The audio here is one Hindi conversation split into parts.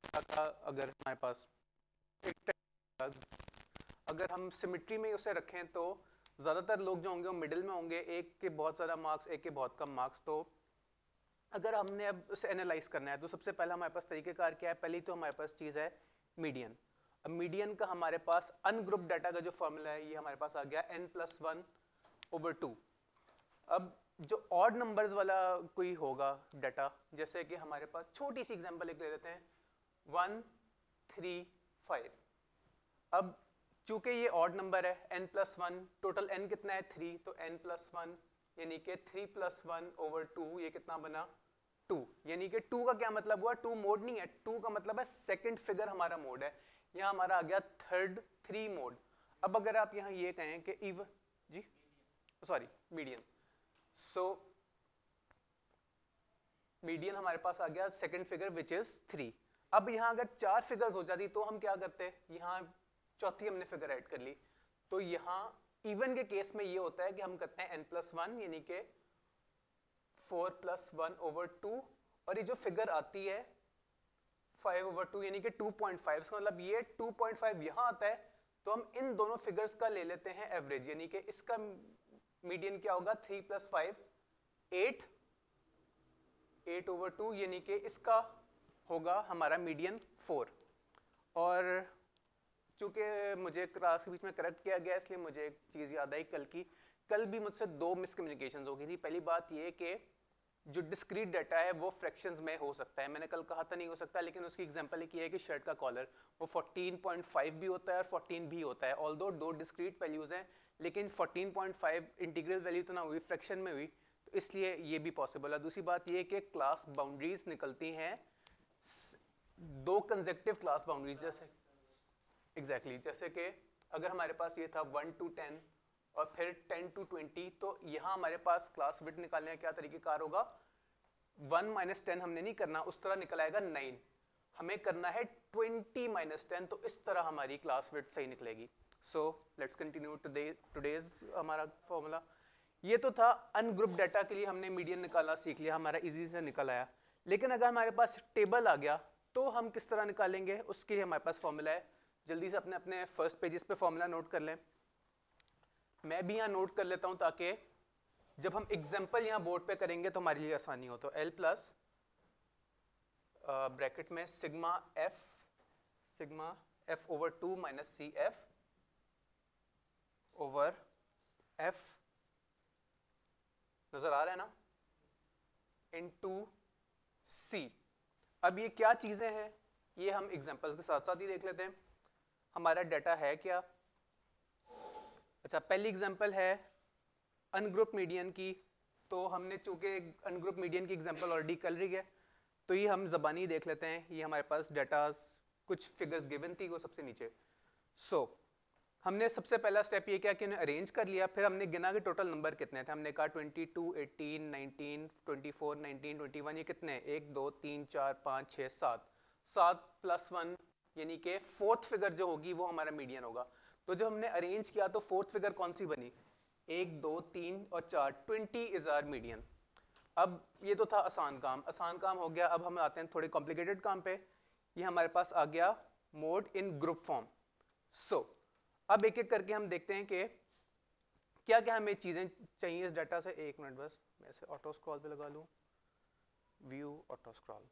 अगर हमारे पास एक अगर हम सिमेट्री में उसे रखें तो ज़्यादातर लोग जो होंगे वो मिडिल में होंगे, एक के बहुत ज़्यादा मार्क्स, एक के बहुत कम मार्क्स। तो अगर हमने अब उसे एनालाइज करना है तो सबसे पहला हमारे पास तरीकेकार क्या है? पहली तो हमारे पास चीज़ है मीडियन। अब मीडियन का हमारे पास अनग्रुप डाटा का जो फॉर्मूला है ये हमारे पास आ गया n+1/2। अब जो ऑड नंबर्स वाला कोई होगा डाटा, जैसे कि हमारे पास छोटी सी एग्जांपल एक ले लेते हैं 1 3 5। अब चूंकि ये ऑड नंबर है n+1, टोटल n कितना है 3, तो n+1 यानी कि 3+1/2 ये कितना बना 2। यानी कि 2 का क्या मतलब हुआ? 2 मोड नहीं है, 2 का मतलब है सेकंड फिगर हमारा मोड है। यहाँ हमारा आ गया थर्ड 3 मोड। अब अगर आप यहाँ ये कहें कि इव जी सॉरी मीडियन, सो मीडियन हमारे पास आ गया सेकंड फिगर विच इज 3। अब यहाँ अगर 4 फिगर्स हो जाती तो हम क्या करते? यहाँ चौथी हमने फिगर ऐड कर ली। तो यहाँ इवन के केस में ये होता है कि हम करते हैं n+1 यानी कि 4+1/2, और ये जो फिगर आती है 5/2 यानी कि 2.5, इसका मतलब ये 2.5 यहाँ आता है। तो हम इन दोनों फिगर्स का ले लेते हैं एवरेज, यानी कि इसका मीडियन क्या होगा? 3 + 5 8, 8/2 यानी कि इसका होगा हमारा मीडियन 4। और चूंकि मुझे क्लास के बीच में करेक्ट किया गया इसलिए मुझे एक चीज़ याद आई कल भी मुझसे 2 मिसकम्युनिकेशन हो गई थी। पहली बात ये कि जो डिस्क्रीट डाटा है वो फ्रैक्शंस में हो सकता है। मैंने कल कहा था नहीं हो सकता, लेकिन उसकी एग्जांपल एक ये है कि शर्ट का कॉलर वो 14.5 भी होता है और 14 भी होता है। ऑल्दो 2 डिस्क्रीट वैल्यूज हैं, लेकिन 14.5 इंटीग्रल वैल्यू तो ना हुई, फ्रैक्शन में हुई, तो इसलिए ये भी पॉसिबल है। दूसरी बात ये कि क्लास बाउंड्रीज निकलती हैं 2 कंसेक्टिव क्लास बाउंड्रीज, जैसे एग्जैक्टली जैसे कि अगर हमारे पास ये था 1 to 10 और फिर 10 to 20, तो यहाँ हमारे पास क्लास विड्थ निकालने का क्या तरीकेकार होगा? 1 - 10 हमने नहीं करना, उस तरह निकल आएगा 9। हमें करना है 20 - 10, तो इस तरह हमारी क्लास विड्थ सही निकलेगी। सो लेट्स कंटिन्यू टुडेज हमारा फॉर्मूला। ये तो था अनग्रुप डाटा के लिए हमने मीडियन निकालना सीख लिया, हमारा इजी से निकल आया। लेकिन अगर हमारे पास टेबल आ गया तो हम किस तरह निकालेंगे? उसके लिए हमारे पास फॉर्मूला है। जल्दी से अपने अपने फर्स्ट पेजेस पे फॉर्मूला नोट कर लें। मैं भी यहाँ नोट कर लेता हूँ ताकि जब हम एग्जाम्पल यहाँ बोर्ड पे करेंगे तो हमारे लिए आसानी हो। तो L प्लस ब्रैकेट में sigma f/2 minus CF over F, नजर आ रहा है ना, इनटू C। अब ये क्या चीजें हैं ये हम एग्जाम्पल्स के साथ साथ ही देख लेते हैं। हमारा डाटा है क्या? अच्छा, पहली एग्जांपल है अनग्रुप मीडियन की। तो हमने चूंकि अनग्रुप मीडियन की एग्जांपल ऑलरेडी कर रही है, तो ये हम ज़बानी देख लेते हैं। ये हमारे पास डाटा कुछ फिगर्स गिवन थी वो सबसे नीचे। हमने सबसे पहला स्टेप ये किया कि उन्हें अरेंज कर लिया, फिर हमने गिना कि टोटल नंबर कितने थे। हमने कहा 22, 18, 19, 24, 19, 21, ये कितने? 1 2 3 4 5 6 7, 7 + 1 यानी कि फोर्थ फिगर जो होगी वो हमारा मीडियन होगा। तो जब हमने अरेंज किया तो फोर्थ फिगर कौन सी बनी? 1 2 3 और 4, 20 इज आवर मीडियन। अब ये तो था आसान काम हो गया। अब हम आते हैं थोड़े कॉम्प्लिकेटेड काम पे। ये हमारे पास आ गया मोड इन ग्रुप फॉर्म। अब एक एक करके हम देखते हैं कि क्या क्या हमें चीजें चाहिए इस डाटा से। एक मिनट बस, मैं इसे ऑटो स्क्रॉल पे लगा लूं, व्यू ऑटो स्क्रॉल।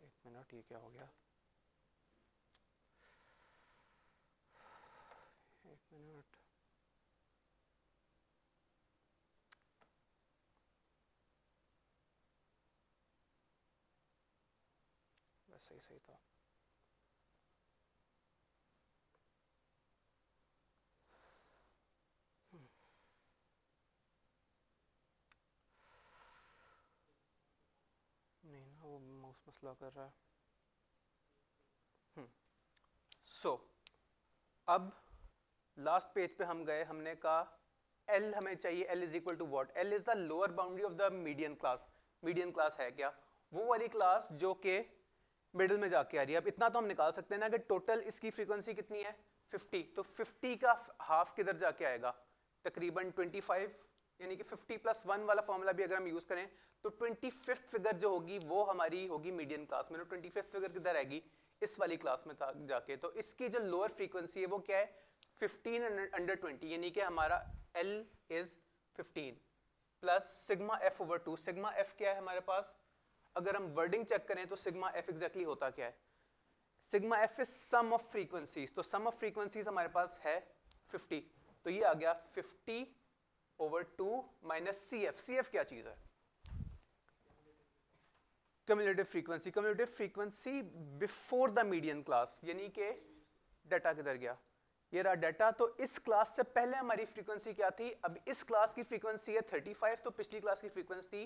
एक मिनट, ये क्या हो गया? एक मिनट, बस सही था। नहीं ना, वो माउस मसला कर रहा है। अब लास्ट पेज पे हम गए, हमने कहा L हमें चाहिए। L is equal to what? L is the lower boundary of the median class. Median class है क्या? वो वाली क्लास जो के मिडिल में जाके आ रही है। अब इतना तो हम निकाल सकते हैं ना कि टोटल इसकी फ्रीक्वेंसी कितनी है? 50। तो 50 का हाफ किधर जाके आएगा? तकरीबन 25 यानी कि 50+1 वाला फॉर्मूला भी अगर हम यूज करें तो 25th फिगर जो होगी वो हमारी होगी मीडियन क्लास में। 25th फिगर किधर आएगी, इस वाली क्लास में था जाके। तो इसकी जो लोअर फ्रीक्वेंसी है वो क्या है, 15/20, यानी कि हमारा L is 15 plus sigma f over 2। Sigma f क्या है हमारे पास, अगर हम वर्डिंग चेक करें तो सिग्मा f एग्जैक्टली होता क्या है, sigma f is sum of frequencies. तो सम ऑफ फ्रीक्वेंसीज हमारे पास है 50, तो ये आ गया 50/2 माइनस CF। CF क्या चीज है, cumulative frequency. Cumulative frequency before the median class, यानी कि डाटा किधर गया, ये रहा डाटा। तो इस क्लास से पहले हमारी फ्रीक्वेंसी क्या थी, अब इस क्लास की फ्रीक्वेंसी है 35, तो पिछली क्लास की फ्रीक्वेंसी थी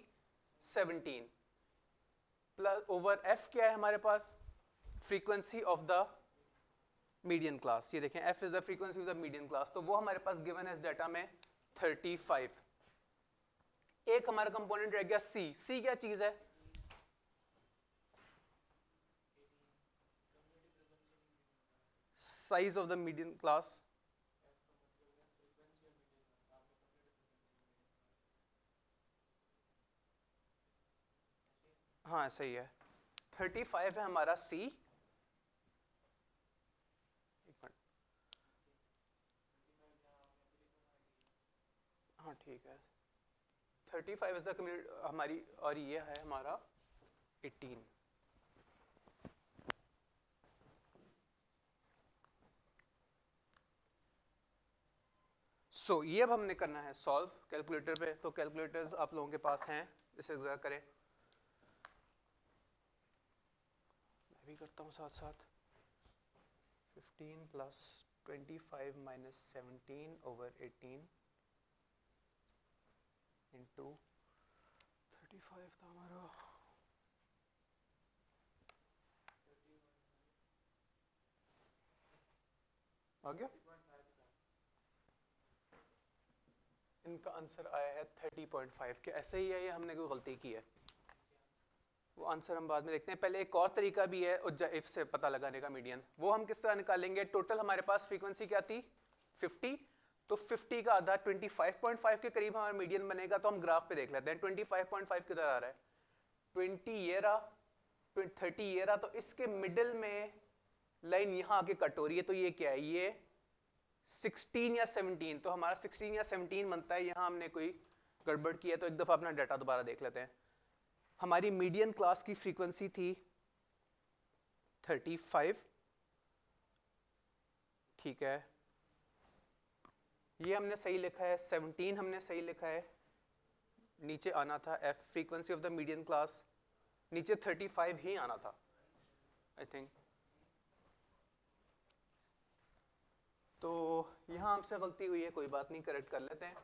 17 प्लस ओवर f क्या है हमारे पास, frequency of the median class. ये देखें f is the frequency of the median class, तो वो हमारे पास गिवन है इस डाटा में 35। एक हमारा कंपोनेंट रह गया c। c क्या चीज है, size of the median class. हाँ सही है, 35 है हमारा c। हाँ ठीक है, 35 इज द हमारी, और ये है हमारा 18। सो ये अब हमने करना है सॉल्व कैलकुलेटर पे। तो कैलकुलेटर्स आप लोगों के पास हैं, इसे जरा करें, मैं भी करता हूँ साथ साथ। 15 प्लस 25 माइनस 17 ओवर 18 इंटू 35 था हमारा, आ गया। इनका आंसर आया है 30.5 के। ऐसे ही है या हमने कोई गलती की है, वो आंसर हम बाद में देखते हैं। पहले एक और तरीका भी है इफ से पता लगाने का मीडियन, वो हम किस तरह निकालेंगे। टोटल हमारे पास फ्रीक्वेंसी क्या थी 50, तो 50 का आधा 25.5 के करीब हमारा मीडियन बनेगा। तो हम ग्राफ पे देख लेते हैं 25.5 किधर आ रहा है, 20 ये रहा, 30 ये रहा, तो इसके मिडिल में लाइन यहाँ आके कट हो रही है। तो ये क्या है, ये 16 या 17, तो हमारा 16 या 17 बनता है। यहाँ हमने कोई गड़बड़ की है, तो एक दफा अपना डाटा दोबारा देख लेते हैं। हमारी मीडियन क्लास की फ्रीक्वेंसी थी 35, ठीक है, ये हमने सही लिखा है, 17 हमने सही लिखा है, नीचे आना था f frequency of the median class, नीचे 35 ही आना था आई थिंक। तो यहाँ हमसे गलती हुई है, कोई बात नहीं, करेक्ट कर लेते हैं।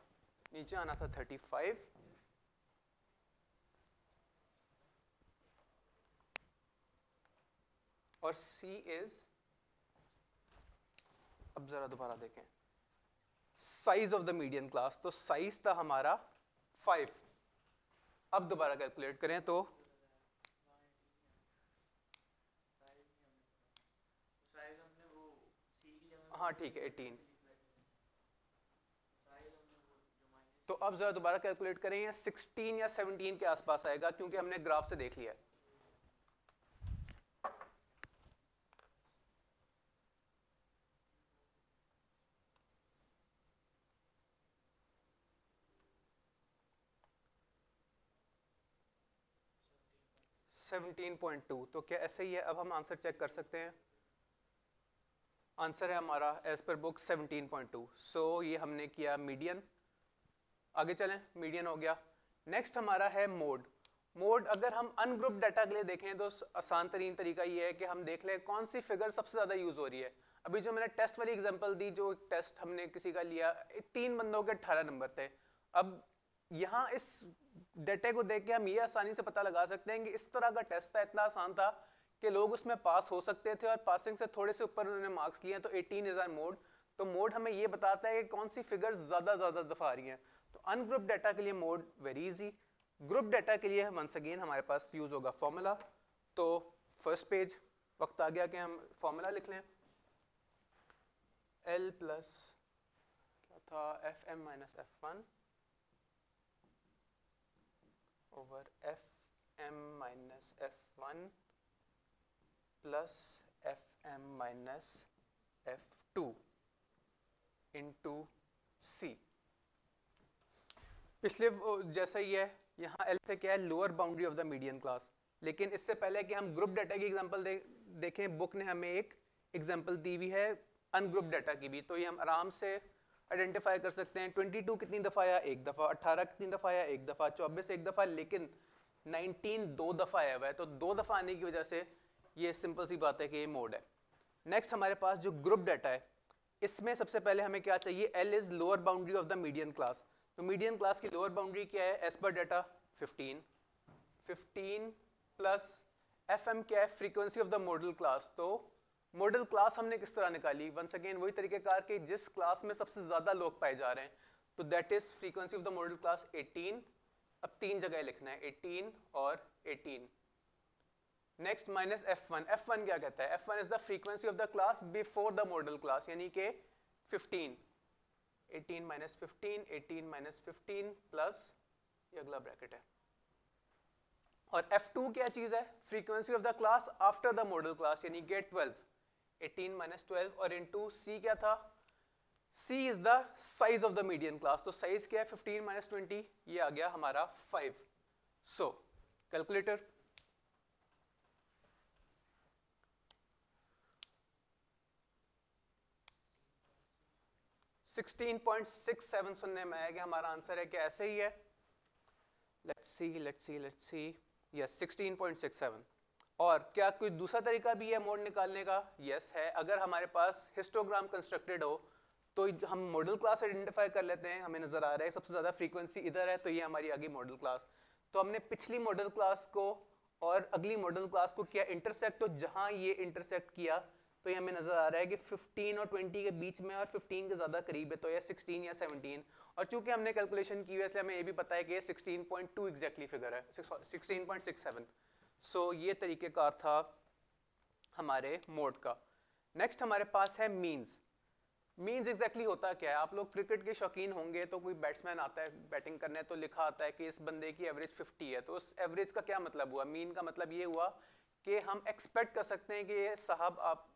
नीचे आना था 35 और C इज, अब जरा दोबारा देखें, size of the median class, तो साइज था हमारा 5। अब दोबारा कैलकुलेट करें तो हाँ ठीक है 18। तो अब जरा दोबारा कैलकुलेट करें, या 16 या 17 के आसपास आएगा, क्योंकि हमने ग्राफ से देख लिया है। $17.2, तो क्या ऐसे ही है। अब हम आंसर चेक कर सकते हैं, आंसर है हमारा एज पर बुक 17.2। सो ये हमने किया मीडियन। आगे चलें, मीडियन हो गया। नेक्स्ट हमारा है मोड। मोड अगर हम अनग्रुप डाटा के लिए देखें तो आसान तरीन तरीका ये है कि हम देख लें कौन सी फिगर सबसे ज़्यादा यूज़ हो रही है। अभी जो मैंने टेस्ट वाली एग्जांपल दी, जो टेस्ट हमने किसी का लिया, 3 बंदों के 18 नंबर थे। अब यहाँ इस डाटा को देख के हम ये आसानी से पता लगा सकते हैं कि इस तरह का टेस्ट था, इतना आसान था कि लोग उसमें पास हो सकते थे, और पासिंग से थोड़े से ऊपर उन्होंने मार्क्स लिए। तो 18 इज आवर मोड। तो मोड हमें ये बताता है कि कौन सी फिगर ज़्यादा दफा आ रही हैं। तो अनग्रुप डाटा के लिए mode very easy. Group data के लिए वंस अगेन हमारे पास यूज होगा फॉर्मूला। तो फर्स्ट पेज वक्त आ गया कि हम फॉर्मूला लिख लें। L प्लस क्या था, FM minus F1 over F M minus F1 plus Fm minus F2 into C। पिछले जैसा ही है, यहाँ L से क्या है, lower boundary of the median class. लेकिन इससे पहले कि हम ग्रुप डाटा की एग्जांपल देखें, बुक ने हमें एक एग्जांपल दी हुई है अनग्रुप डाटा की भी, तो ये हम आराम से आइडेंटिफाई कर सकते हैं। 22 कितनी दफ़ा आया? एक दफ़ा। 18 कितनी दफ़ा आया? एक दफ़ा। 24 एक दफ़ा। लेकिन 19 दो दफ़ा आया हुआ है, तो दो दफ़ा आने की वजह से ये सिंपल सी बात है कि ये मोड है। नेक्स्ट हमारे पास जो ग्रुप डाटा है, इसमें सबसे पहले हमें क्या चाहिए? L is lower boundary of the median class. तो मीडियन क्लास की लोअर बाउंड्री क्या है? As per data 15 plus Fm क्या है? Frequency of the model class. तो मॉडल क्लास हमने किस तरह निकाली? वंस अगेन वही तरीकेकार कि जिस क्लास में सबसे ज्यादा लोग पाए जा रहे हैं, तो that is frequency of the model class 18। अब तीन जगह लिखना है, 18 और 18। Next minus F1। F1 क्या कहता है? F1 is the frequency of the class before the model class, यानी कि 15। 18 माइनस 15, 18 माइनस 15 प्लस ये अगला ब्रैकेट है। और F2 क्या चीज है? Frequency of the class after the model class, यानी कि 12। 18 माइनस 12 और इनटू C क्या था? C is the size of the median class. तो साइज क्या है? 15 माइनस 20, ये आ गया हमारा 5। सो कैलकुलेटर, $16.67 सुनने में आया कि हमारा आंसर है कि ऐसे ही है। Let's see, yes 16.67। और क्या कोई दूसरा तरीका भी है मोड निकालने का? यस है। अगर हमारे पास हिस्टोग्राम कंस्ट्रक्टेड हो तो हम मॉडल क्लास आइडेंटिफाई कर लेते हैं। हमें नजर आ रहा है सबसे ज्यादा फ्रीक्वेंसी इधर है, तो ये हमारी आगे मॉडल क्लास। तो हमने पिछली मॉडल क्लास को और अगली मॉडल क्लास को किया इंटरसेक्ट, तो जहां ये इंटरसेक्ट किया तो ये हमें नजर आ रहा है कि 15 और 20 के बीच में और 15 के ज्यादा करीब है, तो ये 16 या 17। और चूंकि हमने कैलकुलेशन की है इसलिए हमें ये भी पता है कि ये 16.2 एग्जैक्टली फिगर है, 16.67। सो ये तरीकेकार था हमारे मोड का। नेक्स्ट हमारे पास है मीन्स। मीन्स एग्जैक्टली होता क्या है? आप लोग क्रिकेट के शौकीन होंगे, तो कोई बैट्समैन आता है बैटिंग करने, तो लिखा आता है कि इस बंदे की एवरेज 50 है। तो उस एवरेज का क्या मतलब हुआ? मीन का मतलब ये हुआ कि हम एक्सपेक्ट कर सकते हैं कि ये साहब आप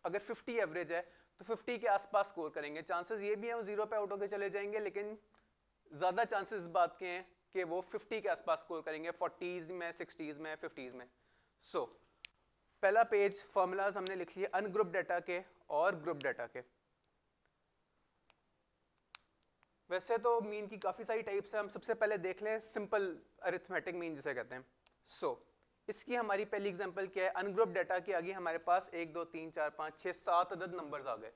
अगर 50 एवरेज है तो 50 के आसपास स्कोर करेंगे। चांसेस ये भी है वो 0 पे आउट होकर चले जाएंगे, लेकिन ज्यादा चांसेस इस बात के हैं कि वो 50 के आसपास स्कोर करेंगे, 40s में, 60s में, 50s में। सो पहला पेज फॉर्मूलाज हमने लिख लिए अनग्रुप डाटा के और ग्रुप डाटा के। वैसे तो मीन की काफी सारी टाइप्स है, हम सबसे पहले देख लें सिंपल अरिथमेटिक मीन जिसे कहते हैं। सो इसकी हमारी पहली एग्जांपल क्या है? अनग्रुप डाटा के आगे हमारे पास 1 2 3 4 5 6 7 अदद नंबर्स आ गए।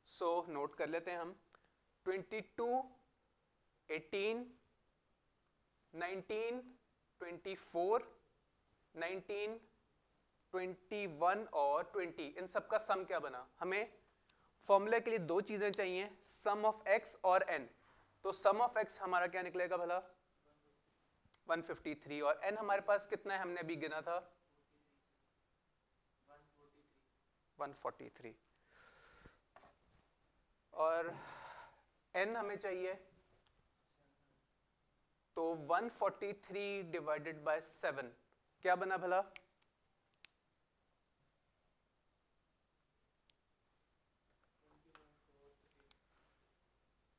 सो नोट कर लेते हैं हम। 22, 18, 19, 24, 19, 21 और 20, इन सब का सम क्या बना? हमें फॉर्मूले के लिए दो चीजें चाहिए, सम ऑफ x और n। तो सम ऑफ x हमारा क्या निकलेगा भला? 153। और n हमारे पास कितना है? हमने अभी गिना था 143। और n हमें चाहिए, तो 143 डिवाइडेड बाय 7 क्या बना भला?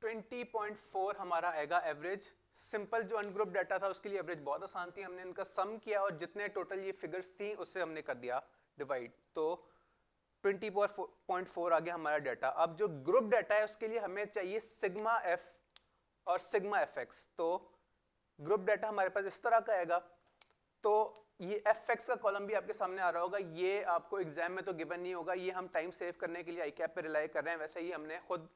20.4 हमारा आएगा एवरेज। सिंपल जो अनग्रुप डाटा था उसके लिए एवरेज बहुत आसान थी, हमने इनका सम किया और जितने टोटल ये फिगर्स थी उससे हमने कर दिया डिवाइड, तो 20.4 आ गया हमारा डाटा। अब जो ग्रुप डाटा है उसके लिए हमें चाहिए सिग्मा एफ और सिग्मा एफ एक्स। तो ग्रुप डाटा हमारे पास इस तरह का आएगा। तो ये एफ एक्स का कॉलम भी आपके सामने आ रहा होगा, ये आपको एग्जाम में तो गिवन नहीं होगा, ये हम टाइम सेव करने के लिए आई कैप पे रिलाई कर रहे हैं। वैसे ही हमने खुद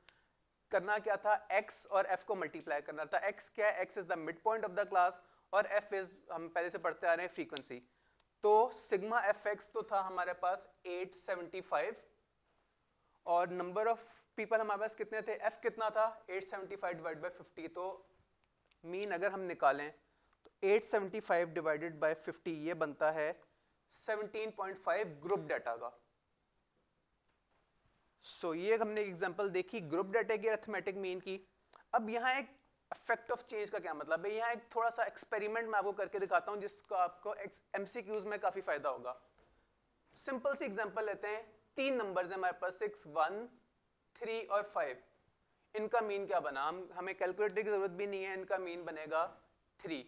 करना क्या था, x और f को मल्टीप्लाई करना था। x क्या है? x is the mid point of the class और f इज, हम पहले से पढ़ते आ रहे हैं, फ्रीक्वेंसी। तो सिग्मा fx तो था हमारे पास 875 और नंबर ऑफ पीपल हमारे पास कितने थे? f कितना था? 875 डिवाइड बाय 50। तो मीन अगर हम निकालें तो 875 डिवाइडेड बाय 50 ये बनता है 17.5 ग्रुप डाटा का। सो ये हमने एग्जांपल देखी ग्रुप डाटा की अरिथमेटिक मीन की। अब यहाँ एक इफेक्ट ऑफ चेंज का क्या मतलब है? यहाँ एक थोड़ा सा एक्सपेरिमेंट मैं आपको करके दिखाता हूँ जिसका आपको एमसीक्यूज में काफी फायदा होगा। सिंपल सी एग्जांपल लेते हैं, 3 नंबर्स हैं हमारे पास 6, 1, 3 और 5। इनका मीन क्या बना? हमें कैलकुलेटर की जरूरत भी नहीं है, इनका मीन बनेगा 3।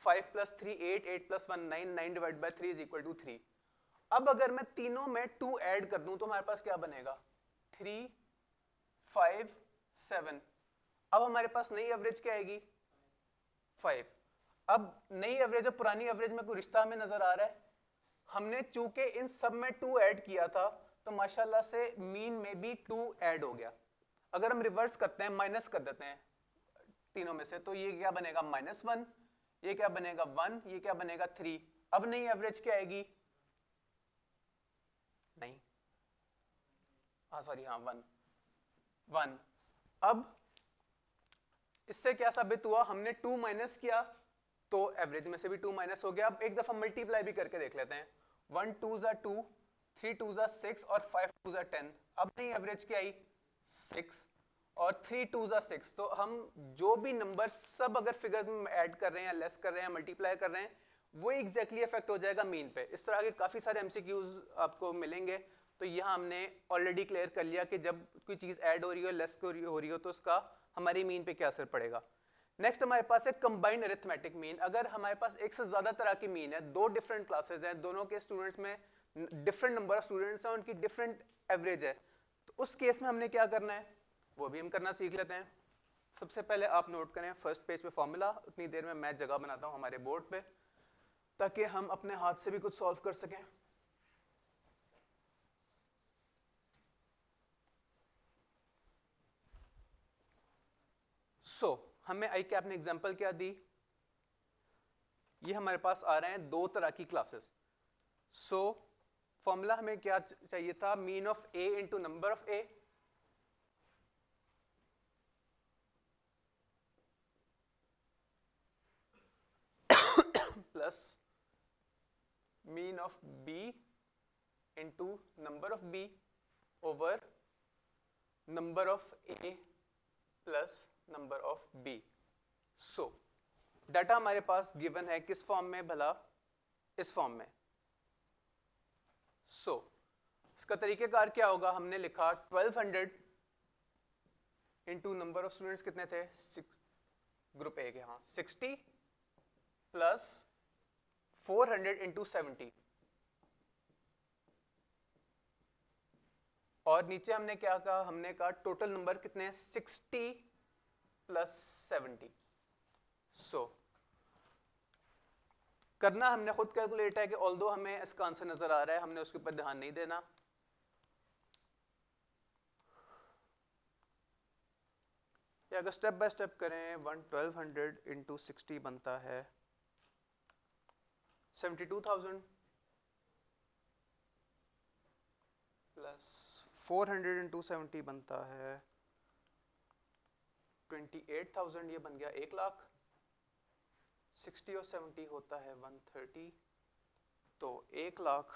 5 + 3 8, 8 + 1 9, 9 / 3 = 3। अब अगर मैं तीनों में 2 ऐड कर दूं तो हमारे पास क्या बनेगा? 3, 5, 7। अब हमारे पास नई एवरेज क्या आएगी? 5। अब नई एवरेज और पुरानी एवरेज में कोई रिश्ता हमें नजर आ रहा है? हमने चूंकि इन सब में 2 ऐड किया था तो माशाल्लाह से मीन में भी 2 ऐड हो गया। अगर हम रिवर्स करते हैं, माइनस कर देते हैं तीनों में से, तो ये क्या बनेगा? -1, ये क्या बनेगा? 1, ये क्या बनेगा? 3। अब नई एवरेज क्या आएगी? नहीं, सॉरी, 1। अब इससे क्या साबित हुआ? हमने 2 माइनस किया तो एवरेज में से भी 2 माइनस हो गया। अब एक दफा मल्टीप्लाई भी करके देख लेते हैं। 1 2 = 2, 3 2 = 6 और 5 2 = 10। अब नई एवरेज क्या आई? 6 और 3 2 = 6। तो हम जो भी नंबर सब अगर फिगर्स में ऐड कर रहे हैं, लेस कर रहे हैं, मल्टीप्लाई कर रहे हैं, वो एग्जैक्टली इफेक्ट हो जाएगा मीन पे। इस तरह के काफी सारे एमसीक्यूज आपको मिलेंगे। तो यहाँ हमने ऑलरेडी क्लियर कर लिया कि जब कोई चीज ऐड हो रही हो, लेस हो रही हो, तो उसका हमारी मीन पे क्या असर पड़ेगा। नेक्स्ट हमारे पास है कंबाइंड अरिथमेटिक मीन। अगर हमारे पास एक से ज्यादा तरह की मीन है, 2 डिफरेंट क्लासेस हैं, दोनों के स्टूडेंट्स में डिफरेंट नंबर ऑफ स्टूडेंट्स हैं, उनकी डिफरेंट एवरेज है, तो उस केस में हमने क्या करना है वो भी हम करना सीख लेते हैं। सबसे पहले आप नोट करें फर्स्ट पेज पे फॉर्मूला। उतनी देर में मैं जगह बनाता हूं हमारे बोर्ड पे ताकि हम अपने हाथ से भी कुछ सॉल्व कर सकें। हमें आई कैप ने एग्जांपल क्या दी? ये हमारे पास आ रहे हैं 2 तरह की क्लासेस। फॉर्मूला हमें क्या चाहिए था? Mean of A into number of A plus mean of B into number of B over number of A plus number of B. Data हमारे पास गिवन है किस फॉर्म में भला? इस फॉर्म में। इसका तरीकेकार क्या होगा? हमने लिखा 1200 इंटू नंबर ऑफ स्टूडेंट्स कितने थे? ग्रुप ए के, 60 प्लस 400 इंटू 70, और नीचे हमने क्या कहा? हमने कहा टोटल नंबर कितने हैं? 60 प्लस 70। करना हमने खुद कैलकुलेट है कि ऑल्दो हमें इसका आंसर नजर आ रहा है, हमने उसके ऊपर ध्यान नहीं देना। या अगर स्टेप बाय स्टेप करें, 1200 इंटू 60 बनता है 72,000 प्लस 400 इंटू 70 बनता है 28,000, ये बन गया 1 लाख। 60 और 70 होता है 130, तो 1 लाख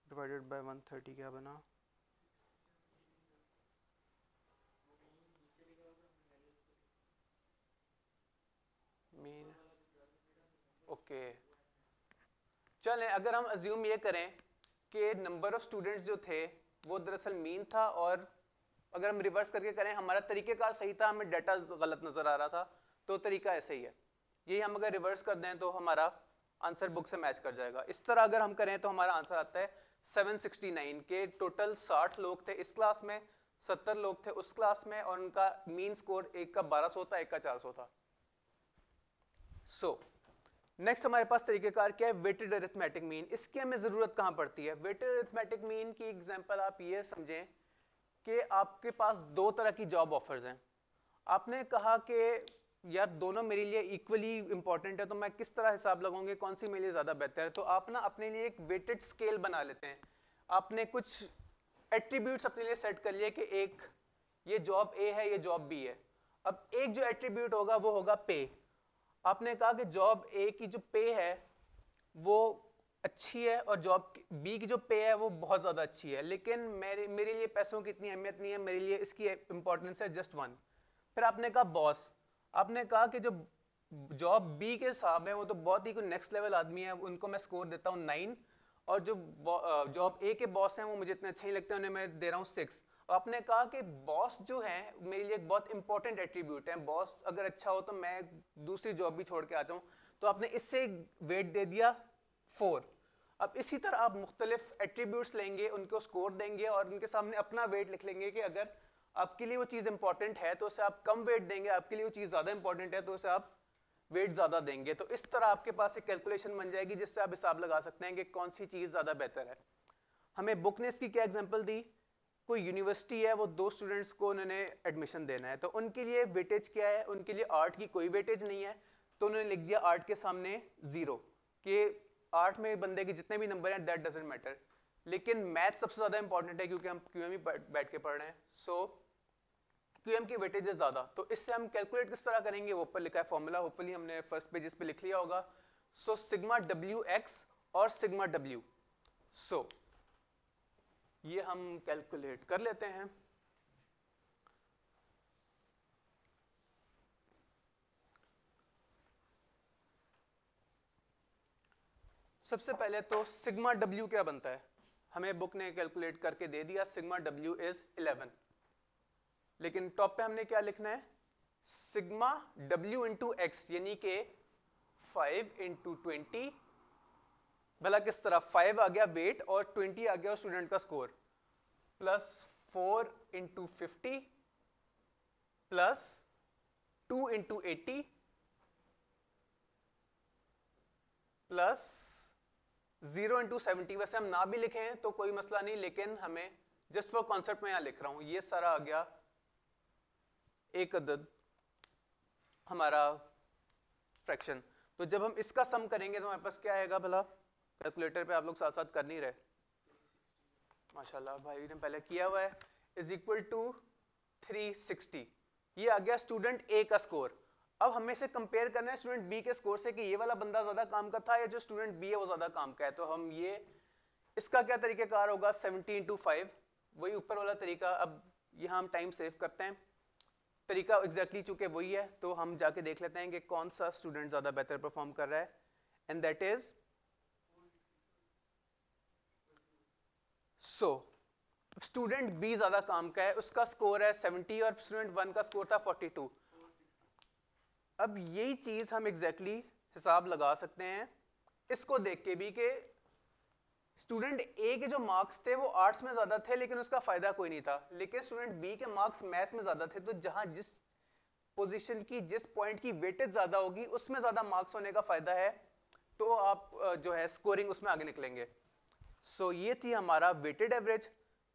डिवाइडेड बाय 130 क्या बना? मीन। ओके, चलें अगर हम अज्यूम ये करें कि नंबर ऑफ स्टूडेंट्स जो थे वो दरअसल मीन था, और अगर हम रिवर्स करके करें, हमारा तरीकेकार सही था, हमें डाटा गलत नजर आ रहा था, तो तरीका ऐसे ही है। यही हम अगर रिवर्स कर दें तो हमारा आंसर बुक से मैच कर जाएगा। इस तरह अगर हम करें तो हमारा आंसर आता है 769 के टोटल 60 लोग थे इस क्लास में, 70 लोग थे उस क्लास में, और उनका मीन स्कोर एक का 1200 था, एक का 400 था। नेक्स्ट हमारे पास तरीकेकार क्या है? Weighted arithmetic mean. इसकी हमें जरूरत कहां पड़ती है? वेटेड अरिथमेटिक मीन की एग्जांपल आप ये समझें कि आपके पास 2 तरह की जॉब ऑफर्स हैं। आपने कहा कि यार दोनों मेरे लिए इक्वली इंपॉर्टेंट है, तो मैं किस तरह हिसाब लगाऊंगी कौन सी मेरे लिए ज्यादा बेहतर है? तो आप ना अपने लिए एक वेटेड स्केल बना लेते हैं। आपने कुछ एट्रीब्यूट्स अपने लिए सेट कर लिए कि एक ये जॉब ए है, ये जॉब बी है। अब एक जो एट्रीब्यूट होगा वो होगा पे। आपने कहा कि जॉब ए की जो पे है वो अच्छी है और जॉब बी की जो पे है वो बहुत ज्यादा अच्छी है, लेकिन मेरे लिए पैसों की इतनी अहमियत नहीं है, मेरे लिए इसकी इंपॉर्टेंस है जस्ट 1। फिर आपने कहा बॉस, आपने कहा कि जो जॉब बी के साहब है वो तो बहुत ही कोई नेक्स्ट लेवल आदमी है, उनको मैं स्कोर देता हूँ 9, और जो जॉब ए के बॉस हैं वो मुझे इतने अच्छे नहीं लगते, उन्हें मैं दे रहा हूँ 6। आपने कहा कि बॉस जो है मेरे लिए एक बहुत इंपॉर्टेंट एट्रीब्यूट है, बॉस अगर अच्छा हो तो मैं दूसरी जॉब भी छोड़ के आ जाऊँ, तो आपने इससे वेट दे दिया 4। अब इसी तरह आप मुख्तलिफ एट्रीब्यूट्स लेंगे, उनको स्कोर देंगे और उनके सामने अपना वेट लिख लेंगे कि अगर आपके लिए वो चीज़ इंपॉर्टेंट है तो उसे आप कम वेट देंगे, आपके लिए वो चीज़ ज़्यादा इंपॉर्टेंट है तो उसे आप वेट ज़्यादा देंगे। तो इस तरह आपके पास एक कैलकुलेशन बन जाएगी जिससे आप हिसाब लगा सकते हैं कि कौन सी चीज़ ज़्यादा बेहतर है। हमें बुक ने इसकी क्या एग्जांपल दी, कोई यूनिवर्सिटी है, वो 2 स्टूडेंट्स को उन्होंने एडमिशन देना है, तो उनके लिए वेटेज क्या है, उनके लिए आर्ट की कोई वेटेज नहीं है, तो उन्होंने लिख दिया आर्ट के सामने 0 कि आर्ट में बंदे के जितने भी नंबर हैं दैट डजंट मैटर। लेकिन मैथ सबसे ज़्यादा इंपॉर्टेंट है क्योंकि हम क्यूएम ही बैठ के पढ़ रहे हैं, सो क्यूएम की वेटेज है ज़्यादा। तो इससे हम कैलकुलेट किस तरह करेंगे, वो ऊपर लिखा है फॉर्मूला, होपफुली हमने फर्स्ट पेज पे लिख लिया होगा। सो सिग्मा डब्ल्यू एक्स और सिग्मा डब्ल्यू, सो ये हम कैलकुलेट कर लेते हैं। सबसे पहले तो सिग्मा डब्ल्यू क्या बनता है, हमें बुक ने कैलकुलेट करके दे दिया, सिग्मा डब्ल्यू इज 11। लेकिन टॉप पे हमने क्या लिखना है, सिग्मा डब्ल्यू इंटू एक्स, यानी कि 5 इंटू 20, भला किस तरह, 5 आ गया वेट और 20 आ गया स्टूडेंट का score, plus 4 into 50 plus 2 into 80 plus 0 into 70। वैसे हम ना भी लिखें तो कोई मसला नहीं, लेकिन हमें जस्ट फॉर कॉन्सेप्ट में यहां लिख रहा हूं, ये सारा आ गया एक अदद हमारा फ्रैक्शन। तो जब हम इसका सम करेंगे तो हमारे पास क्या आएगा भला, कैलकुलेटर पे आप लोग साथ साथ कर नहीं रहे, माशाल्लाह भाई ने पहले किया हुआ है, इज इक्वल टू 360। ये आ गया स्टूडेंट ए का स्कोर। अब हमें से कंपेयर करना है स्टूडेंट बी के स्कोर से कि ये वाला बंदा ज्यादा काम का था या जो स्टूडेंट बी है वो ज्यादा काम का है। तो हम ये इसका क्या तरीकेकार होगा, 70 इंटू 5, वही ऊपर वाला तरीका। अब यहाँ हम टाइम सेव करते हैं, तरीका एग्जैक्टली चूंकि वही है तो हम जाके देख लेते हैं कि कौन सा स्टूडेंट ज्यादा बेहतर परफॉर्म कर रहा है, and that is so student B ज्यादा काम का है, उसका स्कोर है 70 और स्टूडेंट 1 का स्कोर था 42। अब यही चीज हम एग्जैक्टली हिसाब लगा सकते हैं इसको देख के भी कि स्टूडेंट ए के जो मार्क्स थे वो आर्ट्स में ज्यादा थे लेकिन उसका फायदा कोई नहीं था, लेकिन स्टूडेंट बी के मार्क्स मैथ्स में ज्यादा थे, तो जहां जिस पोजीशन की जिस पॉइंट की वेटेज ज्यादा होगी उसमें ज्यादा मार्क्स होने का फायदा है, तो आप जो है स्कोरिंग उसमें आगे निकलेंगे। सो ये थी हमारा वेटेड एवरेज।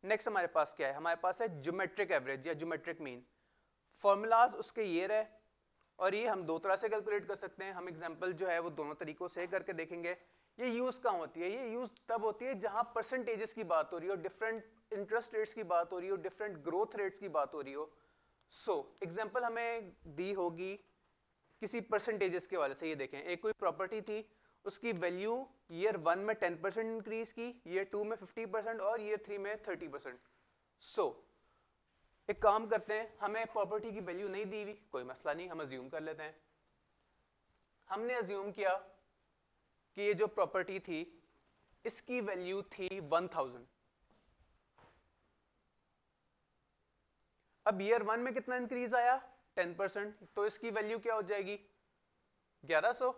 नेक्स्ट हमारे पास क्या है, हमारे पास है ज्योमेट्रिक एवरेज या ज्योमेट्रिक मीन। फॉर्मूलाज उसके ये रहे, और ये हम दो तरह से कैलकुलेट कर सकते हैं। हम एग्जांपल जो है वो दोनों तरीकों से करके देखेंगे। ये यूज कहाँ होती है, ये यूज तब होती है जहां परसेंटेजेस की बात हो रही हो, डिफरेंट इंटरेस्ट रेट्स की बात हो रही हो, डिफरेंट ग्रोथ रेट्स की बात हो रही हो। सो एग्जांपल हमें दी होगी किसी परसेंटेजेस के वाले से। ये देखें, एक कोई प्रॉपर्टी थी, उसकी वैल्यू ईयर 1 में 10% इंक्रीज की, ईयर 2 में 50% और ईयर 3 में 30%। सो एक काम करते हैं, हमें प्रॉपर्टी की वैल्यू नहीं दी हुई, कोई मसला नहीं, हम अज्यूम कर लेते हैं। हमने अज्यूम किया कि ये जो प्रॉपर्टी थी इसकी वैल्यू थी 1000। अब ईयर 1 में कितना इंक्रीज आया, 10%, तो इसकी वैल्यू क्या हो जाएगी 1100।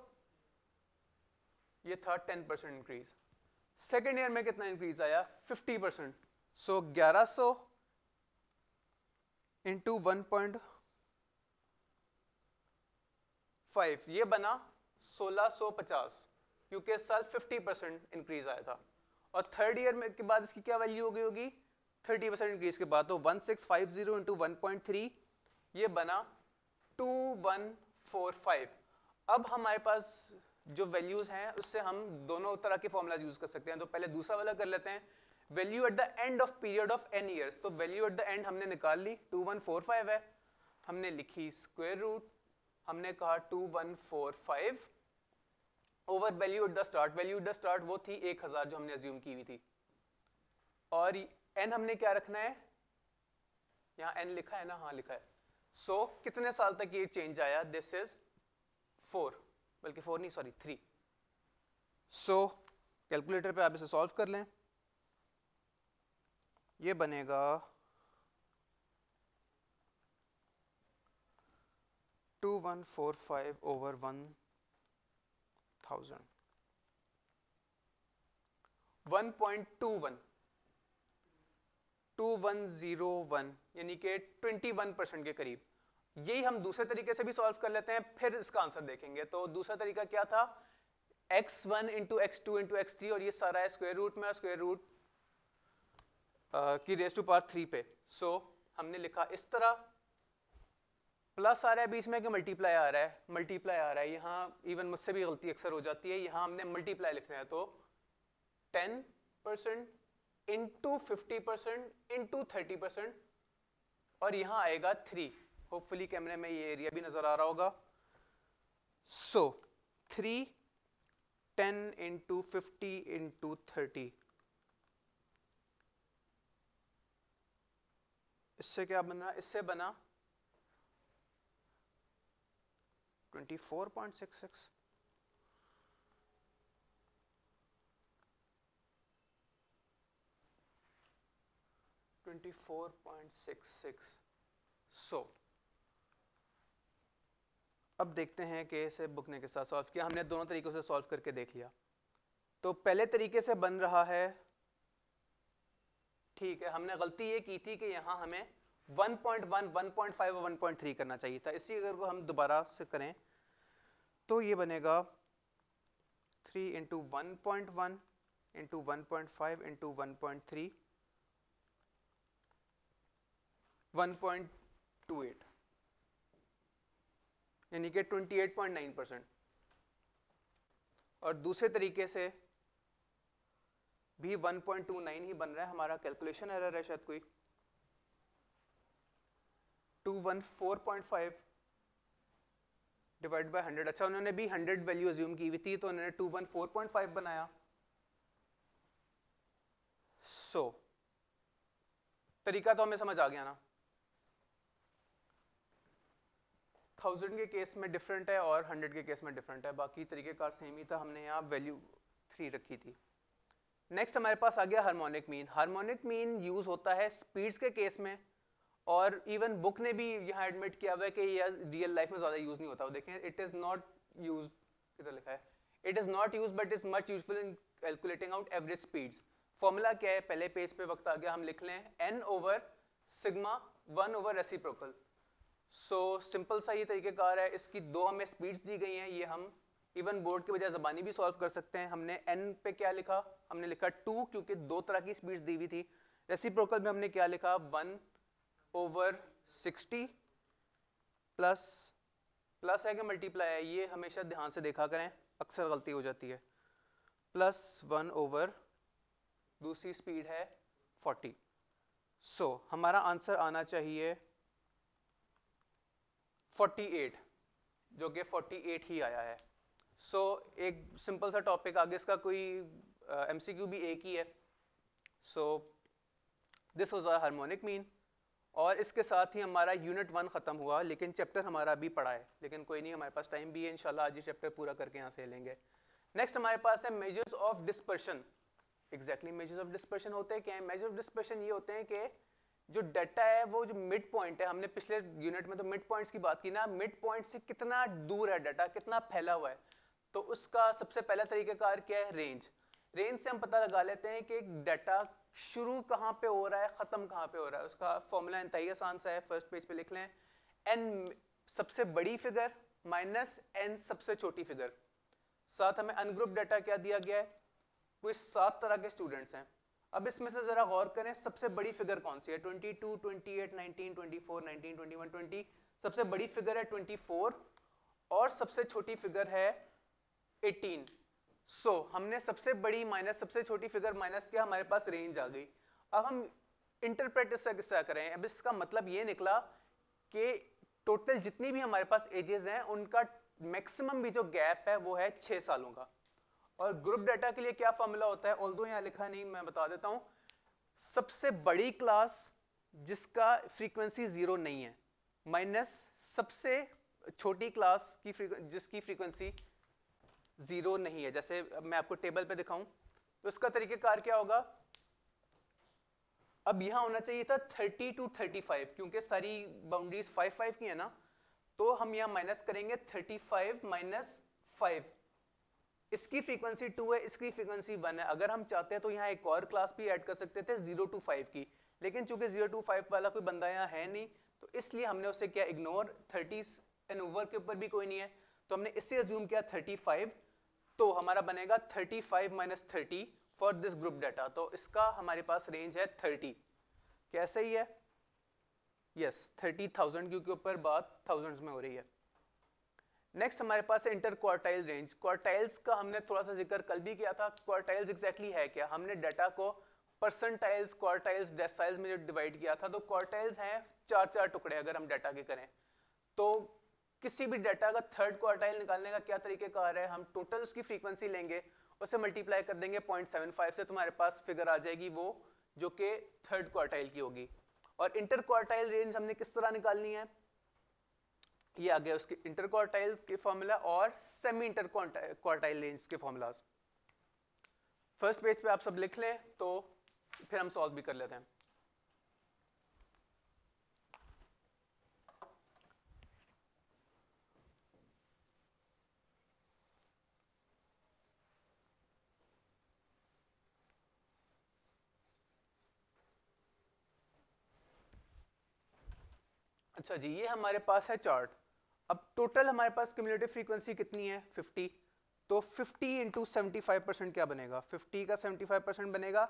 ये था 10% इंक्रीज। सेकेंड ईयर में कितना इंक्रीज आया, 50%। सो 1100 इंटू 1.5, ये बना 1650, क्योंकि इस साल 50% इंक्रीज आया था। और थर्ड ईयर में के बाद इसकी क्या वैल्यू हो गई होगी, 30% इंक्रीज के बाद, तो 1650 इंटू 1.3, ये बना 2145। अब हमारे पास जो वैल्यूज हैं उससे हम दोनों तरह के फॉर्मूला यूज कर सकते हैं। तो पहले दूसरा वाला कर लेते हैं, value at the end of period of n years. तो वैल्यू एट द एंड हमने निकाल ली, 2145 है, हमने लिखी स्क्वायर रूट, हमने कहा 2145 over value at the start. Value at the start वो थी 1000 जो हमने अज्यूम की हुई थी, और n हमने क्या रखना है, यहाँ n लिखा है ना, हाँ लिखा है। सो कितने साल तक ये चेंज आया? दिस इज 4, बल्कि 4 नहीं, सॉरी 3। सो कैलकुलेटर पे आप इसे सॉल्व कर लें, ये बनेगा 2145 over 1000, 1.21, 2101, यानी कि 21% के करीब। यही हम दूसरे तरीके से भी सॉल्व कर लेते हैं, फिर इसका आंसर देखेंगे। तो दूसरा तरीका क्या था? x1 into x2 into x3, और ये सारा है स्क्वायर रूट में, स्क्वायर रूट की रेज टू पावर 3 पे। सो हमने लिखा इस तरह, प्लस आ रहा है बीच में कि मल्टीप्लाई आ रहा है? मल्टीप्लाई आ रहा है। यहाँ इवन मुझसे भी गलती अक्सर हो जाती है, यहाँ हमने मल्टीप्लाई लिखना है, तो 10% इंटू 50% इंटू 30%, और यहाँ आएगा 3। होपफुली कैमरे में ये एरिया भी नजर आ रहा होगा। सो 3, 10 इंटू 50 इंटू 30, इससे क्या बना? इससे बना 24.66। सो अब देखते हैं कि इसे बुकने के साथ सॉल्व किया। हमने दोनों तरीकों से सॉल्व करके देख लिया। तो पहले तरीके से बन रहा है, ठीक है, हमने गलती ये की थी कि यहाँ हमें 1.1, 1.5 और 1.3 करना चाहिए था। इसी अगर को हम दोबारा से करें तो ये बनेगा 3 इंटू 1.1 इंटू 1.5 इंटू 1.3, 1.28, यानी कि 28.9%। और दूसरे तरीके से भी 1.29 ही बन रहा है। हमारा कैलकुलेशन एरर है शायद कोई। 214.5 डिवाइड बाय 100। अच्छा, उन्होंने भी 100 वैल्यू अज्यूम की हुई थी, तो उन्होंने 214.5 बनाया। सो तरीका तो हमें समझ आ गया ना। 1000 के केस में डिफरेंट है और 100 के केस में डिफरेंट है, बाकी तरीकेकार सेम ही था। हमने यहाँ वैल्यू 3 रखी थी। नेक्स्ट हमारे पास आ गया harmonic mean. Harmonic mean use होता है स्पीड्स के केस में, और इवन बुक ने भी यहाँ एडमिट किया हुआ है कि यह रियल लाइफ में ज्यादा यूज नहीं होता। देखें, इट इज नॉट यूज, किधर लिखा है? It is not use but is much useful in calculating out average speeds. Formula क्या है? पहले पेज पे वक्त आ गया, हम लिख लें n over sigma 1 over reciprocal. So simple सा ये तरीकेकार है। इसकी दो हमें स्पीड्स दी गई हैं, ये हम इवन बोर्ड के बजाय ज़बानी भी सॉल्व कर सकते हैं। हमने n पे क्या लिखा? हमने लिखा 2, क्योंकि दो तरह की स्पीड्स दी हुई थी। रेसिप्रोकल में हमने क्या लिखा? 1 ओवर 60 प्लस, प्लस है कि मल्टीप्लाई है? ये हमेशा ध्यान से देखा करें, अक्सर गलती हो जाती है। प्लस 1 ओवर दूसरी स्पीड है 40। सो हमारा आंसर आना चाहिए 48, जो कि 48 ही आया है। सो एक सिंपल सा टॉपिक, आगे इसका कोई एमसीक्यू भी एक ही है। So this was our harmonic mean, और इसके साथ ही हमारा यूनिट 1 खत्म हुआ। लेकिन चैप्टर हमारा अभी पड़ा है, लेकिन कोई नहीं, हमारे पास टाइम भी है, इंशाल्लाह आज ये चैप्टर पूरा करके यहाँ से लेंगे। नेक्स्ट हमारे पास है measures of dispersion. Exactly measures of dispersion होते हैं क्या? मेजर ऑफ डिस्पर्शन ये होते हैं कि जो डाटा है वो जो मिड पॉइंट है, हमने पिछले यूनिट में तो मिड पॉइंट्स की बात की ना, मिड पॉइंट से कितना दूर है डाटा, कितना फैला हुआ है। तो उसका सबसे पहला तरीकाकार क्या है? रेंज। रेंज से हम पता लगा लेते हैं कि डाटा शुरू कहाँ पे हो रहा है, खत्म कहाँ पे हो रहा है। उसका फॉर्मूला इंतहाई आसान सा है, फर्स्ट पेज पे लिख लें। n सबसे बड़ी फिगर माइनस n सबसे छोटी फिगर। साथ हमें अनग्रुप डाटा क्या दिया गया है? कोई 7 तरह के स्टूडेंट्स हैं। अब इसमें से जरा गौर करें, सबसे बड़ी फिगर कौन सी है? 22, 28, 19, 24, 19, 21, 20। सबसे बड़ी फिगर है 24 और सबसे छोटी फिगर है 18। सो हमने सबसे बड़ी माइनस सबसे छोटी फिगर माइनस किया, हमारे पास रेंज आ गई। अब हम इंटरप्रेट इसका किस तरह करें? अब इसका मतलब ये निकला कि टोटल जितनी भी हमारे पास एजेस हैं उनका मैक्सिमम भी जो गैप है वो है 6 सालों का। और ग्रुप डाटा के लिए क्या फॉर्मूला होता है? ऑल्दो यहाँ लिखा नहीं, मैं बता देता हूं। सबसे बड़ी क्लास जिसका फ्रीक्वेंसी 0 नहीं है, माइनस सबसे छोटी क्लास की जिसकी फ्रीक्वेंसी 0 नहीं है। जैसे मैं आपको टेबल पे दिखाऊं तो इसका तरीकेकार क्या होगा, अब यहां होना चाहिए था 30 to 35, क्योंकि सारी बाउंड्रीज 5 की है ना, तो हम यहां माइनस करेंगे 35 माइनस 5। इसकी फ्रीक्वेंसी 2 है, इसकी फ्रीक्वेंसी 1 है। अगर हम चाहते हैं तो यहाँ एक और क्लास भी ऐड कर सकते थे 0 to 5 की, लेकिन चूंकि 0 to 5 वाला कोई बंदा यहाँ है नहीं, तो इसलिए हमने उसे क्या इग्नोर, 30 एंड ओवर के ऊपर भी कोई नहीं है, तो हमने इससे अज्यूम किया 35। तो हमारा बनेगा 35 minus 30 for this group data. तो इसका हमारे पास रेंज है 30। कैसे ही है? यस, 30,000, क्योंकि ऊपर बात थाउजेंड्स में हो रही है। नेक्स्ट हमारे पास है इंटर क्वार्टाइल रेंज। क्वार्टाइल्स का हमने थोड़ा सा जिक्र कल भी किया था। क्वार्टाइल्स एग्जैक्टली है क्या? हमने डाटा को परसेंटाइल्स, क्वार्टाइल्स, डेसाइल्स में जो डिवाइड किया था, तो क्वार्टाइल्स हैं 4 टुकड़े अगर हम डाटा के करें। तो किसी भी डाटा का थर्ड क्वार्टाइल निकालने का क्या तरीकेकार है, हम टोटल उसकी फ्रीक्वेंसी लेंगे, उसे मल्टीप्लाई कर देंगे 0.75 से, तुम्हारे पास फिगर आ जाएगी वो जो कि थर्ड क्वार्टाइल की होगी। और इंटर क्वार्टाइल रेंज हमने किस तरह निकालनी है, ये आ गया उसके इंटर क्वार्टाइल के फॉर्मूला और सेमी इंटर क्वार्टाइल रेंज के फॉर्मूलाज। फर्स्ट पेज पे आप सब लिख लें तो फिर हम सॉल्व भी कर लेते हैं। अच्छा जी, ये हमारे पास है चार्ट। अब टोटल हमारे पास क्यूमुलेटिव फ्रीक्वेंसी कितनी है? 50। तो 50 इंटू 75% क्या बनेगा? 50 का 75% बनेगा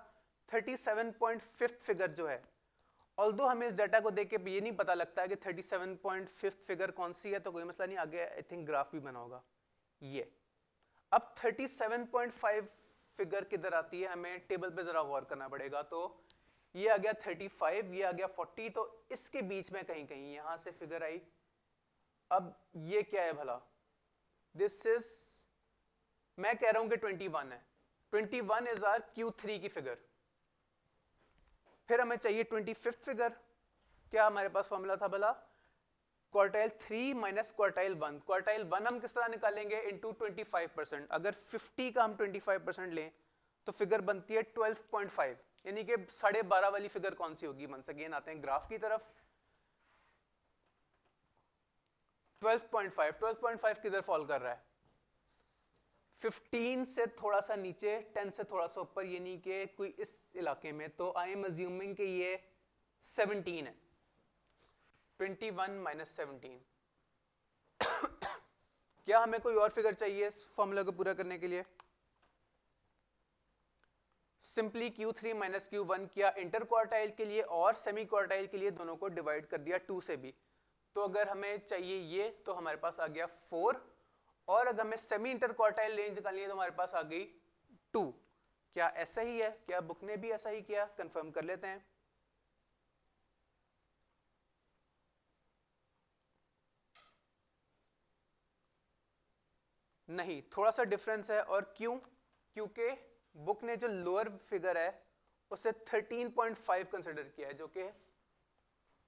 37.5 फिगर जो है। ऑल्दो हमें इस डाटा को देख के ये नहीं पता लगता है कि 37.5 फिगर कौन सी है, तो कोई मसला नहीं, आगे आई थिंक ग्राफ भी बना होगा ये। अब 37.5 फिगर किधर आती है, हमें टेबल पे जरा गौर करना पड़ेगा। तो ये आ गया 35, ये आ गया 40, तो इसके बीच में कहीं कहीं यहां से फिगर आई। अब ये क्या है भला? दिस इज, मैं कह रहा हूं कि 21 है। 21 इज आर Q3 की फिगर। फिर हमें चाहिए 25th फिगर। क्या हमारे पास फॉर्मूला था भला? Quartile 3 minus quartile 1। क्वार्टाइल 1 हम किस तरह निकालेंगे? इनटू 25%। अगर 50 का हम 25% लें तो फिगर बनती है 12.5, यानी कि 12.5 वाली फिगर कौन सी होगी? वंस अगेन आते हैं ग्राफ की तरफ। 12.5 किधर फॉल कर रहा है? 15 से थोड़ा सा नीचे, 10 से थोड़ा सा ऊपर, यानी कि कोई इस इलाके में। तो आई एम अज्यूमिंग कि ये 17 है। 21 माइनस 17। क्या हमें कोई और फिगर चाहिए इस फॉर्मूला को पूरा करने के लिए? सिंपली Q3 माइनस Q1 किया इंटर क्वार्टाइल के लिए और सेमी क्वार्टाइल के लिए, दोनों को डिवाइड कर दिया 2 से भी। तो अगर हमें चाहिए ये, तो हमारे पास आ गया 4, और अगर हमें सेमी इंटर क्वार्टाइल रेंज निकालनी है तो हमारे पास आ गई 2। क्या ऐसा ही है? क्या बुक ने भी ऐसा ही किया? कंफर्म कर लेते हैं। नहीं, थोड़ा सा डिफरेंस है। और क्यों? क्योंकि बुक ने जो लोअर फिगर है उसे 13.5 कंसिडर किया है, जो कि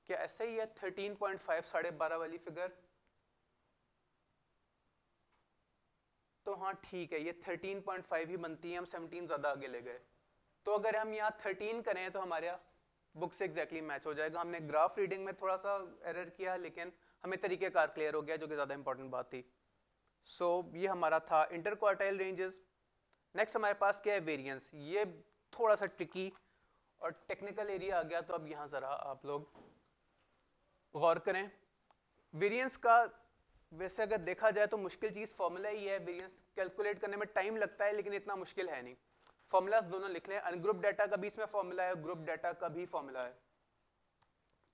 क्या ऐसा ही है? 13.5 12.5 वाली फिगर। तो हाँ ठीक है, ये 13.5 ही बनती है, हम 17 ज्यादा आगे ले गए। तो अगर हम यहाँ 13 करें तो हमारे बुक से एग्जैक्टली मैच हो जाएगा। हमने ग्राफ रीडिंग में थोड़ा सा एरर किया, लेकिन हमें तरीकेकार क्लियर हो गया, जो कि ज्यादा इंपॉर्टेंट बात थी। सो ये हमारा था इंटर क्वार्टाइल रेंजेस। नेक्स्ट हमारे पास क्या है? वेरिएंस। ये थोड़ा सा ट्रिकी और टेक्निकल एरिया आ गया, तो अब यहाँ जरा आप लोग गौर करें। वेरिएंस का वैसे अगर देखा जाए तो मुश्किल चीज फॉर्मूला ही है। वेरिएंस कैलकुलेट करने में टाइम लगता है, लेकिन इतना मुश्किल है नहीं। फॉर्मूलाज दोनों लिख लें। अनग्रुप डाटा का भी इसमें फॉर्मूला है, ग्रुप डाटा का भी फॉर्मूला है।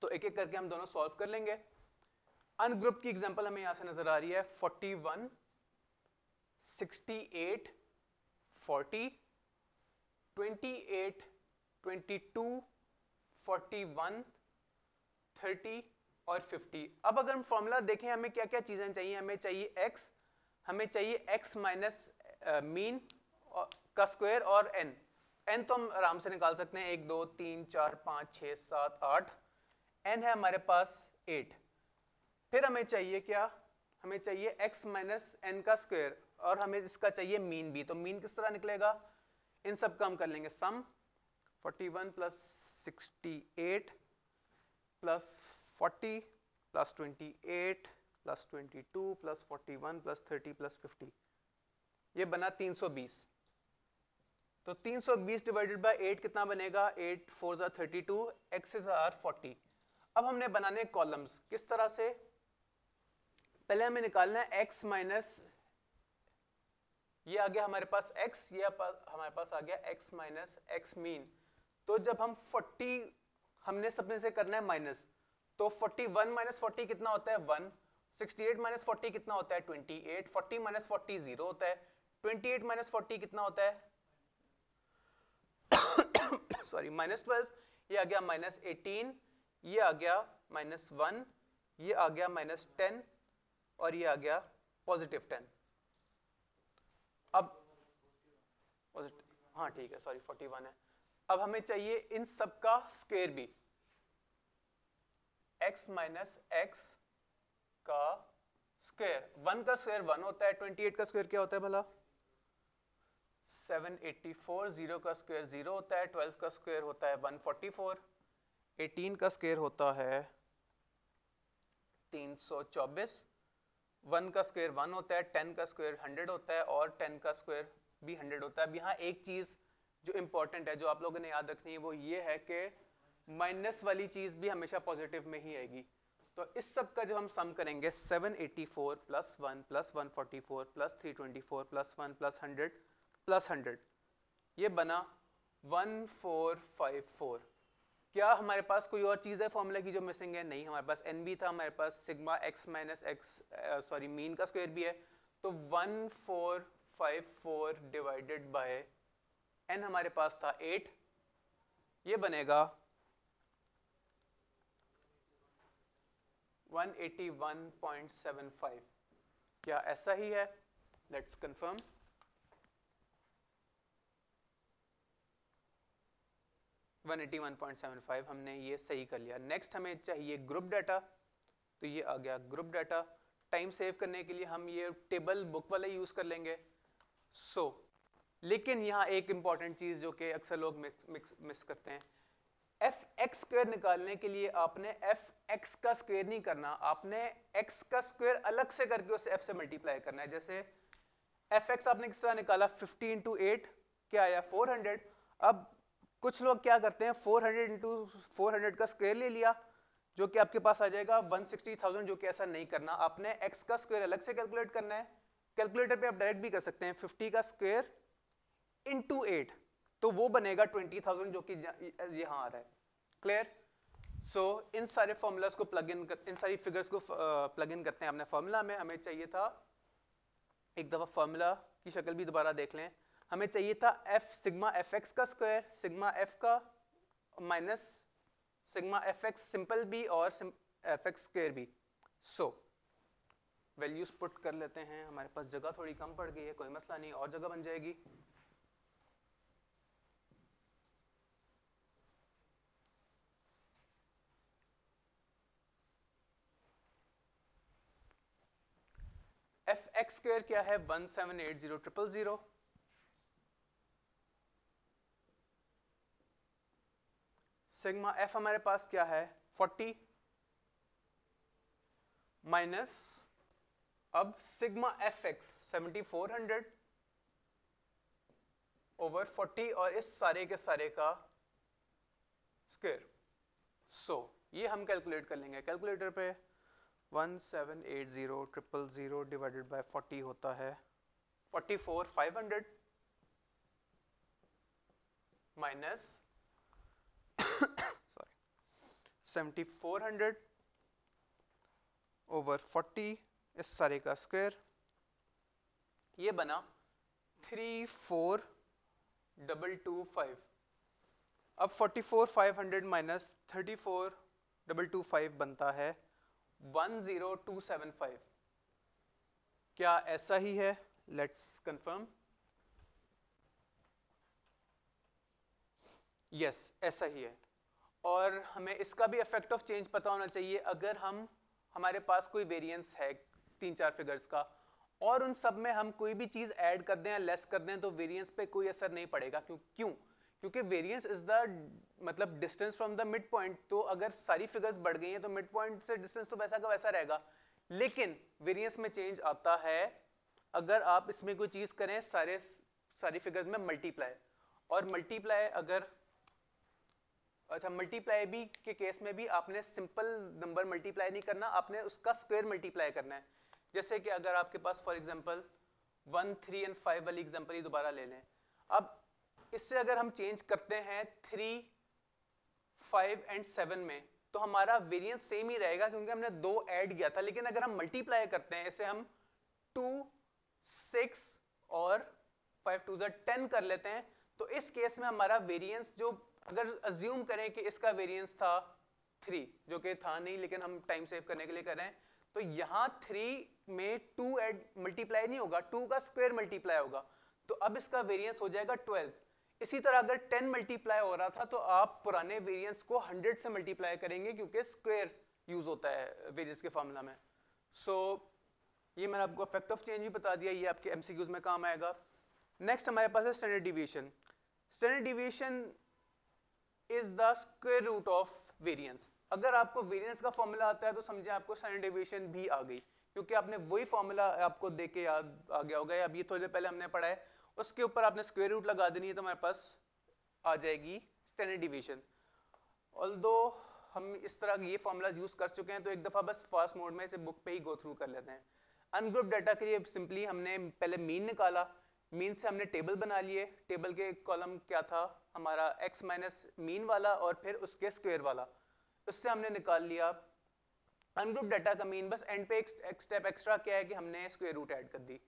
तो एक एक करके हम दोनों सॉल्व कर लेंगे। अनग्रुप की एग्जांपल हमें यहां से नजर आ रही है 41, 68, 40, 28, 22, 41, 30 और 50। अब अगर हम फॉर्मूला देखें, हमें क्या क्या चीजें चाहिए? हमें चाहिए x, हमें चाहिए x माइनस मीन का स्क्वायर और n तो हम आराम से निकाल सकते हैं, 1 2 3 4 5 6 7 8। n है हमारे पास 8। फिर हमें चाहिए क्या, हमें चाहिए x माइनस एन का स्क्वायर, और हमें इसका चाहिए मीन भी। तो मीन किस तरह निकलेगा, इन सब का हम कर लेंगे सम, 41 plus 68 plus 40 plus 28 plus 22 plus 41 plus 30 plus 50, ये बना 320। तो 320 डिवाइडेड बाय 8 कितना बनेगा, 8 4 जा 32, x इज आर 40। अब हमने बनाने कॉलम्स किस तरह से, पहले हमें निकालना है x माइनस, ये आ गया हमारे पास x, ये हमारे पास आ गया x माइनस x मीन। तो जब हम 40 हमने सबने से करना है माइनस, तो 41 माइनस 40 कितना होता है 1, 68 माइनस 40 कितना होता है 28, 40 माइनस 40 0 होता है, 28 माइनस 40 कितना होता है सॉरी माइनस 12, ये आ गया माइनस 18, ये आ गया माइनस 1, ये आ गया माइनस 10, और ये आ गया पॉजिटिव 10। अब हाँ ठीक है, सॉरी 41 है। अब हमें चाहिए इन सब का स्क्वायर भी, x माइनस एक्स का स्क्वायर, 1 का स्क्वायर 1 होता है, 28 का स्क्वायर क्या होता है भला 784, 0 का स्क्वायर 0 होता है, 12 का स्क्वायर होता है 144, 18 का स्क्वायर होता है 324, 1 का स्क्वायर 1 होता है, 10 का स्क्वायर 100 होता है, और 10 का स्क्वायर भी 100 होता है। अब यहाँ एक चीज जो इंपॉर्टेंट है, जो आप लोगों ने याद रखनी है, वो ये है कि माइनस वाली चीज भी हमेशा पॉजिटिव में ही आएगी। तो इस सब का जो हम सम करेंगे 784 plus 1 plus 144 plus 324 plus 1 plus 100 plus 100, ये बना 1454। क्या हमारे पास कोई और चीज है फॉर्मूला की जो मिसिंग है, नहीं, हमारे पास n भी था, हमारे पास sigma x minus X sorry mean का स्क्वायर भी है। तो 1454 डिवाइडेड बाय n हमारे पास था 8, ये बनेगा 181.75। क्या ऐसा ही है, लेट्स कंफर्म। वन 181.75 हमने ये सही कर लिया। नेक्स्ट हमें चाहिए ग्रुप डाटा, तो ये आ गया ग्रुप डाटा। टाइम सेव करने के लिए हम ये टेबल बुक वाला यूज कर लेंगे। लेकिन यहाँ एक इंपॉर्टेंट चीज जो कि अक्सर लोग मिस करते हैं, एफ एक्स स्क्वायर निकालने के लिए आपने एफ एक्स का स्क्वायर नहीं करना, आपने एक्स का स्क्वायर अलग से करके उसे एफ से मल्टीप्लाई करना है। जैसे एफ एक्स आपने किस तरह निकाला, 50 इंटू 8 क्या आया 400। अब कुछ लोग क्या करते हैं 400 इंटू 400 का स्क्वायर ले लिया, जो कि आपके पास आ जाएगा 160,000, जो कि ऐसा नहीं करना, आपने x का स्क्वायर अलग से कैलकुलेट करना है। कैलकुलेटर पे आप डायरेक्ट भी कर सकते हैं, 50 का स्क्वायर इंटू 8, तो वो बनेगा 20,000, जो कि यहाँ आ रहा है। क्लियर? सो इन सारे फॉर्मूलाज को प्लग इन, इन सारी फिगर्स को प्लग इन करते हैं अपने फॉर्मूला में। हमें चाहिए था, एक दफा फॉर्मूला की शक्ल भी दोबारा देख लें, हमें चाहिए था f सिग्मा एफ एक्स का स्क्वायर, सिग्मा f का minus sigma F x simple भी और एफ एक्स स्क्वायर भी। सो वैल्यूज पुट कर लेते हैं, हमारे पास जगह थोड़ी कम पड़ गई है, कोई मसला नहीं, और जगह बन जाएगी। एफ एक्स स्क्वायर क्या है 1780000। सिग्मा एफ हमारे पास क्या है 40 माइनस, अब सिग्मा एफ एक्स 7400 ओवर 40 और इस सारे के सारे का स्क्वायर। सो ये हम कैलकुलेट कर लेंगे कैलकुलेटर पे। 1780000 डिवाइडेड बाय 40 होता है 44,500 माइनस 7400 ओवर 40, इस सारे का स्क्वायर, ये बना 34,225। अब 44,500 माइनस 34,225 बनता है 10275। क्या ऐसा ही है? Let's confirm. यस, ऐसा ही है। और हमें इसका भी इफेक्ट ऑफ चेंज पता होना चाहिए। अगर हम हमारे पास कोई वेरिएंस है 3-4 फिगर्स का और उन सब में हम कोई भी चीज ऐड कर दें या लेस कर दें तो वेरिएंस पे कोई असर नहीं पड़ेगा। क्यों? क्योंकि वेरिएंस इज द मतलब distance from the mid point. तो अगर सारी फिगर्स बढ़ गई हैं तो मिड पॉइंट से डिस्टेंस तो वैसा का वैसा रहेगा, लेकिन वेरिएंस में चेंज आता है अगर आप इसमें कोई चीज करें सारी फिगर्स में मल्टीप्लाई। और मल्टीप्लाई अगर अच्छा मल्टीप्लाई भी के केस में भी आपने सिंपल नंबर मल्टीप्लाई नहीं करना, आपने उसका स्क्वायर मल्टीप्लाई करना है। जैसे कि अगर आपके पास फॉर एग्जांपल 1, 3 और 5 वाली एग्जांपल ही दोबारा ले लें। अब इससे अगर हम चेंज करते हैं 3, 5 एंड 7 में तो हमारा वेरिएंस सेम ही रहेगा क्योंकि हमने 2 ऐड किया था। लेकिन अगर हम मल्टीप्लाई करते हैं, इसे हम 2, 6 और 5 2 10 कर लेते हैं, तो इस केस में हमारा वेरिएंस जो अगर अज्यूम करें कि इसका वेरिएंस था 3, जो कि था नहीं लेकिन हम टाइम सेव करने के लिए कर रहे हैं, तो यहाँ 3 में 2 ऐड मल्टीप्लाई नहीं होगा, 2 का स्क्वायर मल्टीप्लाई होगा, तो अब इसका वेरिएंस हो जाएगा 12। इसी तरह अगर 10 मल्टीप्लाई हो रहा था तो आप पुराने वेरिएंस को 100 से मल्टीप्लाई करेंगे क्योंकि स्क्वायर यूज होता है वेरिएंस के फॉर्मूला में। सो ये मैंने आपको इफेक्ट ऑफ चेंज भी बता दिया, ये आपके एमसीक्यूज में काम आएगा। नेक्स्ट हमारे पास है standard deviation. Standard deviation is the square root of variance. अगर आपको वेरिएंस का फॉर्मूला आता है तो समझे आपको स्टैंडर्ड डिविएशन भी आ गई, क्योंकि आपने वही फॉर्मूला आपको देख के याद आ गया होगा, अब ये थोड़ी देर पहले हमने पढ़ा है, उसके ऊपर आपने स्क्वायर रूट लगा देनी है तो हमारे पास आ जाएगी स्टैंडर्ड डिवीजन। ऑल्दो हम इस तरह ये फॉर्मूलाज यूज कर चुके हैं तो एक दफा बस फास्ट मोड में इसे बुक पे ही गो थ्रू कर लेते हैं। अनग्रुप डाटा के लिए सिंपली हमने पहले मीन निकाला, मीन से हमने टेबल बना लिए, टेबल के कॉलम क्या था हमारा x माइनस मीन वाला और फिर उसके स्क्वायर वाला, उससे हमने निकाल लिया अनग्रुप डाटा का मीन। बस एंड पे एक स्टेप एक्स्ट्रा क्या है कि हमने स्क्वायर रूट ऐड कर दी।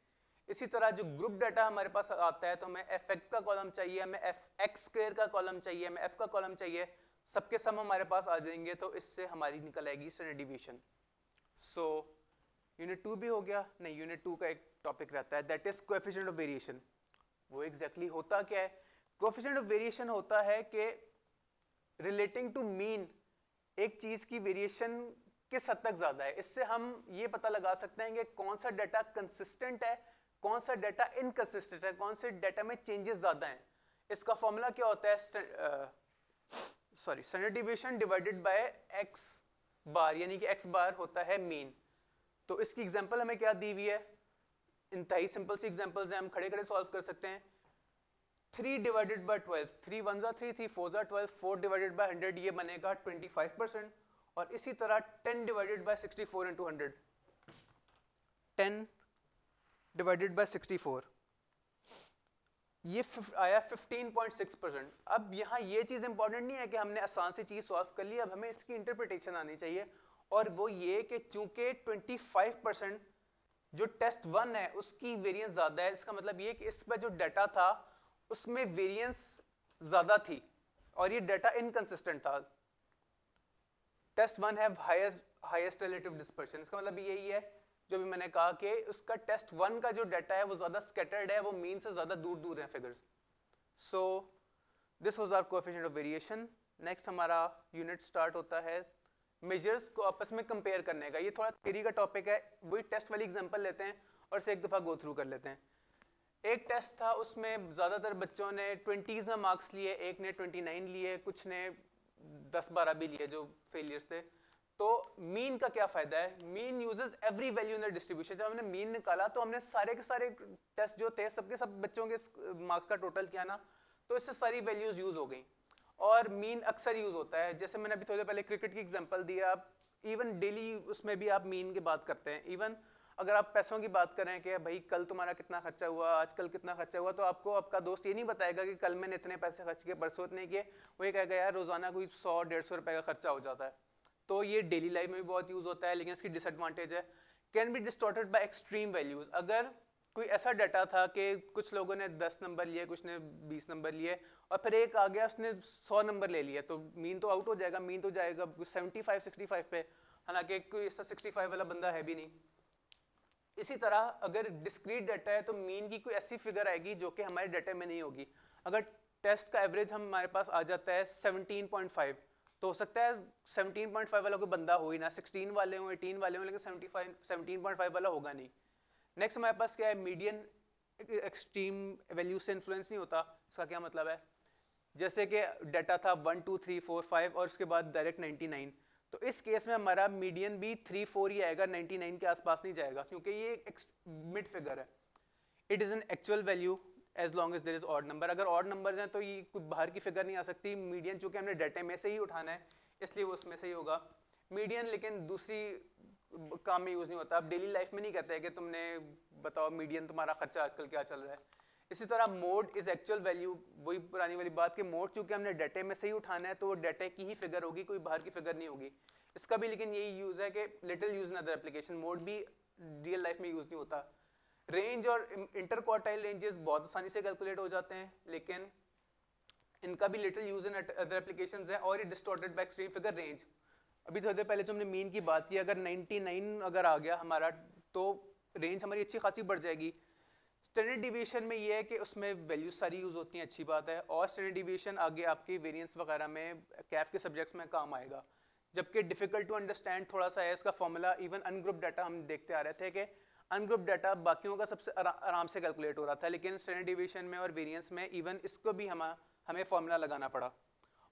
इसी तरह जो ग्रुप डाटा हमारे पास आता है तो हमें fx का कॉलम चाहिए, हमें fx स्क्वायर का कॉलम चाहिए, हमें f का कॉलम चाहिए, सबके सम हमारे पास आ जाएंगे तो इससे हमारी निकल आएगी स्टैंडर्ड डिवीजन। सो यूनिट 2 भी हो गया। नहीं, यूनिट 2 का एक टॉपिक रहता है that is coefficient of variation. वो एग्जैक्टली होता क्या है? कोएफिशिएंट ऑफ वेरिएशन होता है कि रिलेटिंग टू मीन एक चीज की वेरिएशन किस हद तक ज्यादा है। इससे हम ये पता लगा सकते हैं कि कौन सा डाटा कंसिस्टेंट है, कौन सा डाटा इनकंसिस्टेंट है, कौन से डाटा में चेंजेस ज्यादा हैं। इसका फॉर्मूला क्या होता है? Standard deviation divided by x बार, यानी कि x बार होता है मीन। तो इसकी एग्जांपल हमें क्या दी हुई है? इंतहाई सिंपल सी एग्जांपल्स हैं, हम खड़े खड़े सॉल्व कर सकते हैं। 3 डिवाइडेड बाय 12, 3 1 जा 3, 3 4 जा 12, 4 डिवाइडेड बाय 100 ये बनेगा 25%। और इसी तरह 10 divided by 64 into 100, 10 divided by 64 ये आया 15.6%। अब यहाँ ये चीज इंपॉर्टेंट नहीं है कि हमने आसान सी चीज सॉल्व कर ली, अब हमें इसकी इंटरप्रिटेशन आनी चाहिए, और वो ये कि चूंकि 25% जो टेस्ट 1 है उसकी वेरिएंस ज्यादा है, इसका मतलब ये कि इस पर जो डाटा था उसमें वेरिएंस ज्यादा थी और ये डाटा इनकंसिस्टेंट था। Test 1 have highest relative dispersion, इसका मतलब यही है जो भी मैंने कहा कि उसका टेस्ट 1 का जो डाटा है वो ज्यादा स्कैटर्ड है, वो मीन से ज्यादा दूर दूर है figures. So this was our coefficient of variation. Next हमारा यूनिट स्टार्ट होता है मेजर्स को आपस में कंपेयर करने का। ये थोड़ा थ्योरी का टॉपिक है, वही टेस्ट वाली एग्जांपल लेते हैं और इसे एक दफा गो थ्रू कर लेते हैं। एक टेस्ट था, उसमें ज्यादातर बच्चों ने 20s में मार्क्स लिए, एक ने 29 लिए, कुछ ने 10-12 भी लिए जो फेलियर्स थे। तो मीन का क्या फायदा है? Mean uses every value in the distribution. जब हमने मीन निकाला तो हमने सारे के सारे टेस्ट जो थे सबके सब बच्चों के मार्क्स का टोटल किया ना, तो इससे सारी वैल्यूज यूज हो गई। और मीन अक्सर यूज होता है, जैसे मैंने अभी थोड़ी देर पहले क्रिकेट की एग्जांपल दिया, आप इवन डेली उसमें भी आप मीन की बात करते हैं। इवन अगर आप पैसों की बात करें कि भाई कल तुम्हारा कितना खर्चा हुआ, आज कल कितना खर्चा हुआ, तो आपको आपका दोस्त ये नहीं बताएगा कि कल मैंने इतने पैसे खर्च किए, परसों इतने किए। वो ये कहेगा यार रोजाना कोई 100-150 रुपए का खर्चा हो जाता है। तो ये डेली लाइफ में भी बहुत यूज होता है, लेकिन इसकी डिसएडवांटेज है can be distorted by extreme values. अगर कोई ऐसा डाटा था कि कुछ लोगों ने 10 नंबर लिए, कुछ ने 20 नंबर लिए, और फिर एक आ गया उसने 100 नंबर ले लिया, तो मीन तो आउट हो जाएगा, मीन तो जाएगा 75-65 पे, हालांकि कोई ऐसा 65 वाला बंदा है भी नहीं। इसी तरह अगर डिस्क्रीट डाटा है तो मीन की कोई ऐसी फिगर आएगी जो कि हमारे डाटा में नहीं होगी। अगर टेस्ट का एवरेज हमारे पास आ जाता है 17.5, तो हो सकता है 17.5 वाला कोई बंदा हो ही ना, 16 वाले हों, 18 वाले हों, लेकिन 17.5 वाला होगा नहीं। नेक्स्ट हमारे पास क्या है, मीडियन एक्सट्रीम वैल्यू से इन्फ्लुएंस नहीं होता। इसका क्या मतलब है, जैसे कि डाटा था 1 2 3 4 5 और उसके बाद डायरेक्ट 99, तो इस केस में हमारा मीडियन भी 3 4 ही आएगा, 99 के आसपास नहीं जाएगा, क्योंकि ये एक मिड फिगर है। It is an actual value as long as there is odd number. अगर ऑड नंबर्स हैं तो ये कुछ बाहर की फिगर नहीं आ सकती। मीडियन चूंकि हमने डाटा में से ही उठाना है, इसलिए वो उसमें से ही होगा मीडियन। लेकिन दूसरी काम में यूज़ नहीं होता। आप डेली लाइफ में नहीं कहते हैं कि तुमने बताओ मीडियन तुम्हारा खर्चा आजकल क्या चल रहा है। इसी तरह मोड इज एक्चुअल वैल्यू, वही पुरानी वाली बात कि मोड चूंकि हमने डाटे में से ही उठाना है तो वो डाटे की ही फिगर होगी, कोई बाहर की फिगर नहीं होगी। इसका भी लेकिन यही यूज़ है कि little use in other application, mode भी रियल लाइफ में यूज़ नहीं होता। रेंज और इंटर क्वार्टाइल रेंजेस बहुत आसानी से कैलकुलेट हो जाते हैं, लेकिन इनका भी little use in other applications है। और ये distorted by extreme figure range. अभी थोड़ी देर पहले जो हमने मीन की बात की, अगर 99 अगर आ गया हमारा तो रेंज हमारी अच्छी खासी बढ़ जाएगी। स्टैंडर्ड डिविएशन में ये है कि उसमें वैल्यूज सारी यूज होती हैं, अच्छी बात है। और स्टैंडर्ड डिविएशन आगे आपकी वेरिएंस वगैरह में कैफ के सब्जेक्ट्स में काम आएगा। जबकि डिफिकल्ट टू अंडरस्टैंड थोड़ा सा है इसका फॉर्मूला। इवन अनग्रुप डाटा हम देखते आ रहे थे कि अनग्रुप डाटा बाकियों का सबसे आराम से कैलकुलेट हो रहा था, लेकिन स्टैंडर्ड डिविएशन में और वेरिएंस में इवन इसको भी हमें फॉर्मूला लगाना पड़ा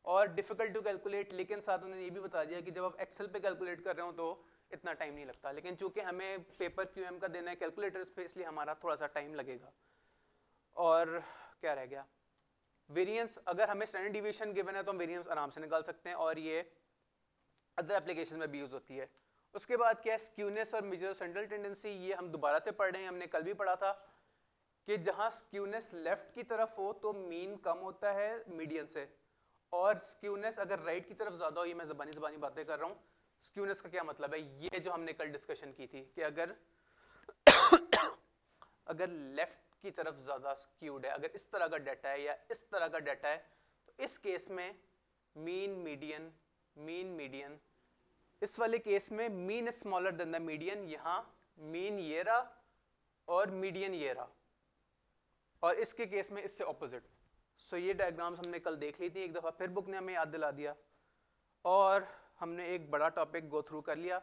और डिफिकल्ट टू कैलकुलेट। लेकिन साथ उन्होंने ये भी बता दिया कि जब आप एक्सेल पे कैलकुलेट कर रहे हो तो इतना टाइम नहीं लगता, लेकिन चूंकि हमें पेपर क्यूएम का देना है कैलकुलेटर्स पे, इसलिए हमारा थोड़ा सा टाइम लगेगा। और क्या रह गया, वेरिएंस। अगर हमें स्टैंडर्ड डिविएशन गिवन है तो हम वेरिएंस आराम से निकाल सकते हैं, और ये अदर एप्लीकेशन में भी यूज होती है। उसके बाद क्या है, स्क्यूनेस और मेजर सेंट्रल टेंडेंसी। ये हम दोबारा से पढ़ रहे हैं, हमने कल भी पढ़ा था कि जहां स्क्यूनेस लेफ्ट की तरफ हो तो मीन कम होता है मीडियन से, और स्क्यूनेस अगर राइट की तरफ ज्यादा हो, ये मैं ज़बानी बातें कर रहा हूँ। स्क्यूनेस का क्या मतलब है, ये जो हमने कल डिस्कशन की थी कि अगर अगर लेफ्ट की तरफ ज्यादा स्क्यूड है, अगर इस तरह का डाटा है या इस तरह का डाटा है, तो इस केस में मीन मीडियन, इस वाले केस में mean is smaller than the median. यहां मीन ये रहा और मीडियन ये रहा, और इसके केस में इससे ऑपोजिट। सो ये डायग्राम्स हमने कल देख ली थी एक दफा, फिर बुक ने हमें याद दिला दिया और हमने एक बड़ा टॉपिक गो थ्रू कर लिया।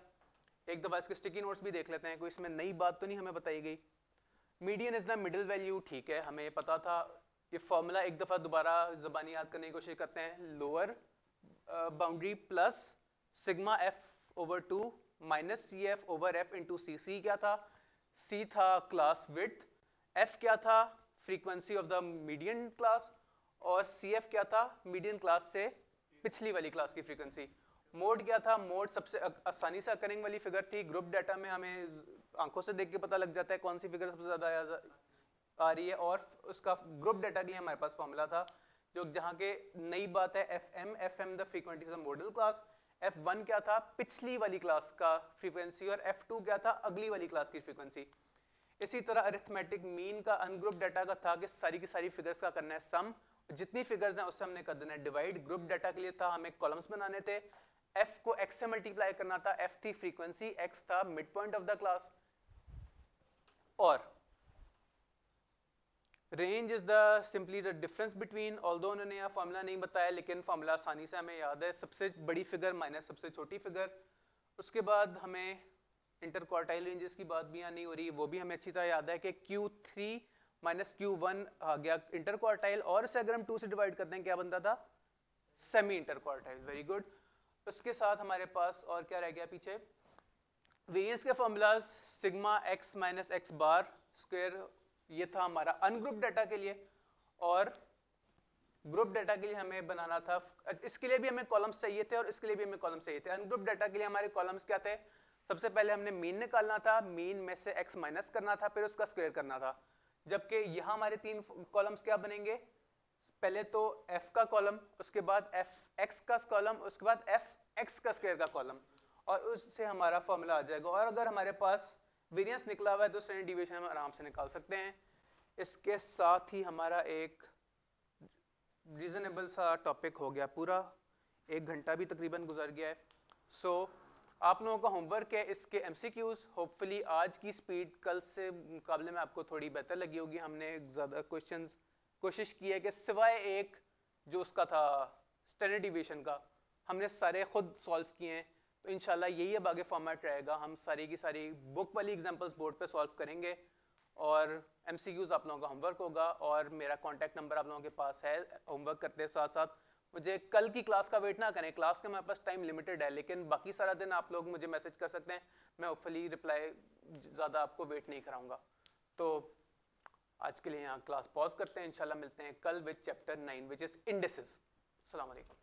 एक दफा इसके स्टिकी नोट्स भी देख लेते हैं, कोई इसमें नई बात तो नहीं हमें बताई गई। Median is the middle value, ठीक है, हमें पता था। ये फॉर्मूला एक दफा दोबारा ज़बानी याद करने की कोशिश करते हैं। Lower boundary plus sigma F over 2 minus C F over F into C. C क्या था, सी था क्लास विड्थ, एफ क्या था frequency of the median class, और सी एफ क्या था मीडियन क्लास से पिछली वाली क्लास की फ्रीक्वेंसी। मोड क्या था, मोड सबसे आसानी से अकरिंग वाली फिगर थी। ग्रुप डाटा में हमें आंखों से देख के पता लग जाता है कौन सी फिगर सबसे ज्यादा आ रही है, और उसका ग्रुप डाटा के लिए हमारे पास फॉर्मूला था, जो जहां के नई बात है F am the frequency of the model class. F1 क्या था पिछली वाली क्लास का फ्रीक्वेंसी, और F2 क्या था अगली वाली क्लास की फ्रीक्वेंसी। इसी तरह अरिथमेटिक मीन का अनग्रुप डाटा का था कि सारी की सारी फिगर्स का करना है सम, जितनी फिगर्स हैं उससे हमने कर देना है डिवाइड। ग्रुप डाटा के लिए था हमें कॉलम्स बनाने थे, F को X से मल्टीप्लाई करना था, F थी फ्रीक्वेंसी, X था mid point of the class, और range is the simply the difference between. Although उन्होंने यहाँ फॉर्मूला नहीं बताया, लेकिन फॉर्मूला आसानी से हमें याद है, सबसे बड़ी फिगर माइनस सबसे छोटी फिगर। उसके बाद हमें इंटर क्वार्टाइल रेंजेस की बात भी यहाँ नहीं हो रही, वो भी हमें अच्छी तरह याद है कि Q3 माइनस Q1 आ गया इंटर क्वार्टाइल, और इसे अगर हम 2 से डिवाइड करते हैं क्या बनता था, semi inter quartile. Very good. उसके साथ हमारे पास और क्या रह गया पीछे, वेरिएंस के formulas sigma X minus X bar square, ये था हमारा अनग्रुप डाटा के लिए, और ग्रुप डाटा के लिए हमें बनाना था, इसके लिए भी हमें कॉलम्स चाहिए थे और इसके लिए भी हमें कॉलम्स चाहिए थे। अनग्रुप डाटा के लिए हमारे कॉलम्स क्या थे, सबसे पहले हमने मीन निकालना था, मीन में से x माइनस करना था, फिर उसका स्क्वायर करना था। जबकि यहाँ हमारे 3 कॉलम्स क्या बनेंगे, पहले तो f का कॉलम, उसके बाद fx का कॉलम, उसके बाद fx का स्क्वायर का कॉलम, और उससे हमारा फॉर्मूला आ जाएगा। और अगर हमारे पास वेरिएंस निकला हुआ है तो स्टैंडर्ड डिविएशन हम आराम से निकाल सकते हैं। इसके साथ ही हमारा एक रीजनेबल सा टॉपिक हो गया पूरा, 1 घंटा भी तकरीबन गुजर गया है। सो आप लोगों का होमवर्क है इसके एमसीक्यूज। होपफुली आज की स्पीड कल से मुकाबले में आपको थोड़ी बेहतर लगी होगी। हमने ज़्यादा क्वेश्चंस कोशिश की है कि सिवाय एक जो उसका था स्टैंडर्ड डिविएशन का, हमने सारे खुद सॉल्व किए हैं, तो इंशाल्लाह यही अब आगे फॉर्मेट रहेगा। हम सारी की सारी बुक वाली एग्जांपल्स बोर्ड पे सॉल्व करेंगे और MCQs आप लोगों का होमवर्क होगा, और मेरा कॉन्टैक्ट नंबर आप लोगों के पास है। होमवर्क करते साथ साथ मुझे कल की क्लास का वेट ना करें, क्लास का मेरे पास टाइम लिमिटेड है, लेकिन बाकी सारा दिन आप लोग मुझे मैसेज कर सकते हैं, मैं होपफुली रिप्लाई ज़्यादा आपको वेट नहीं कराऊंगा। तो आज के लिए यहाँ क्लास पॉज करते हैं, इंशाल्लाह मिलते हैं कल with chapter 9 which is indices. अस्सलाम वालेकुम।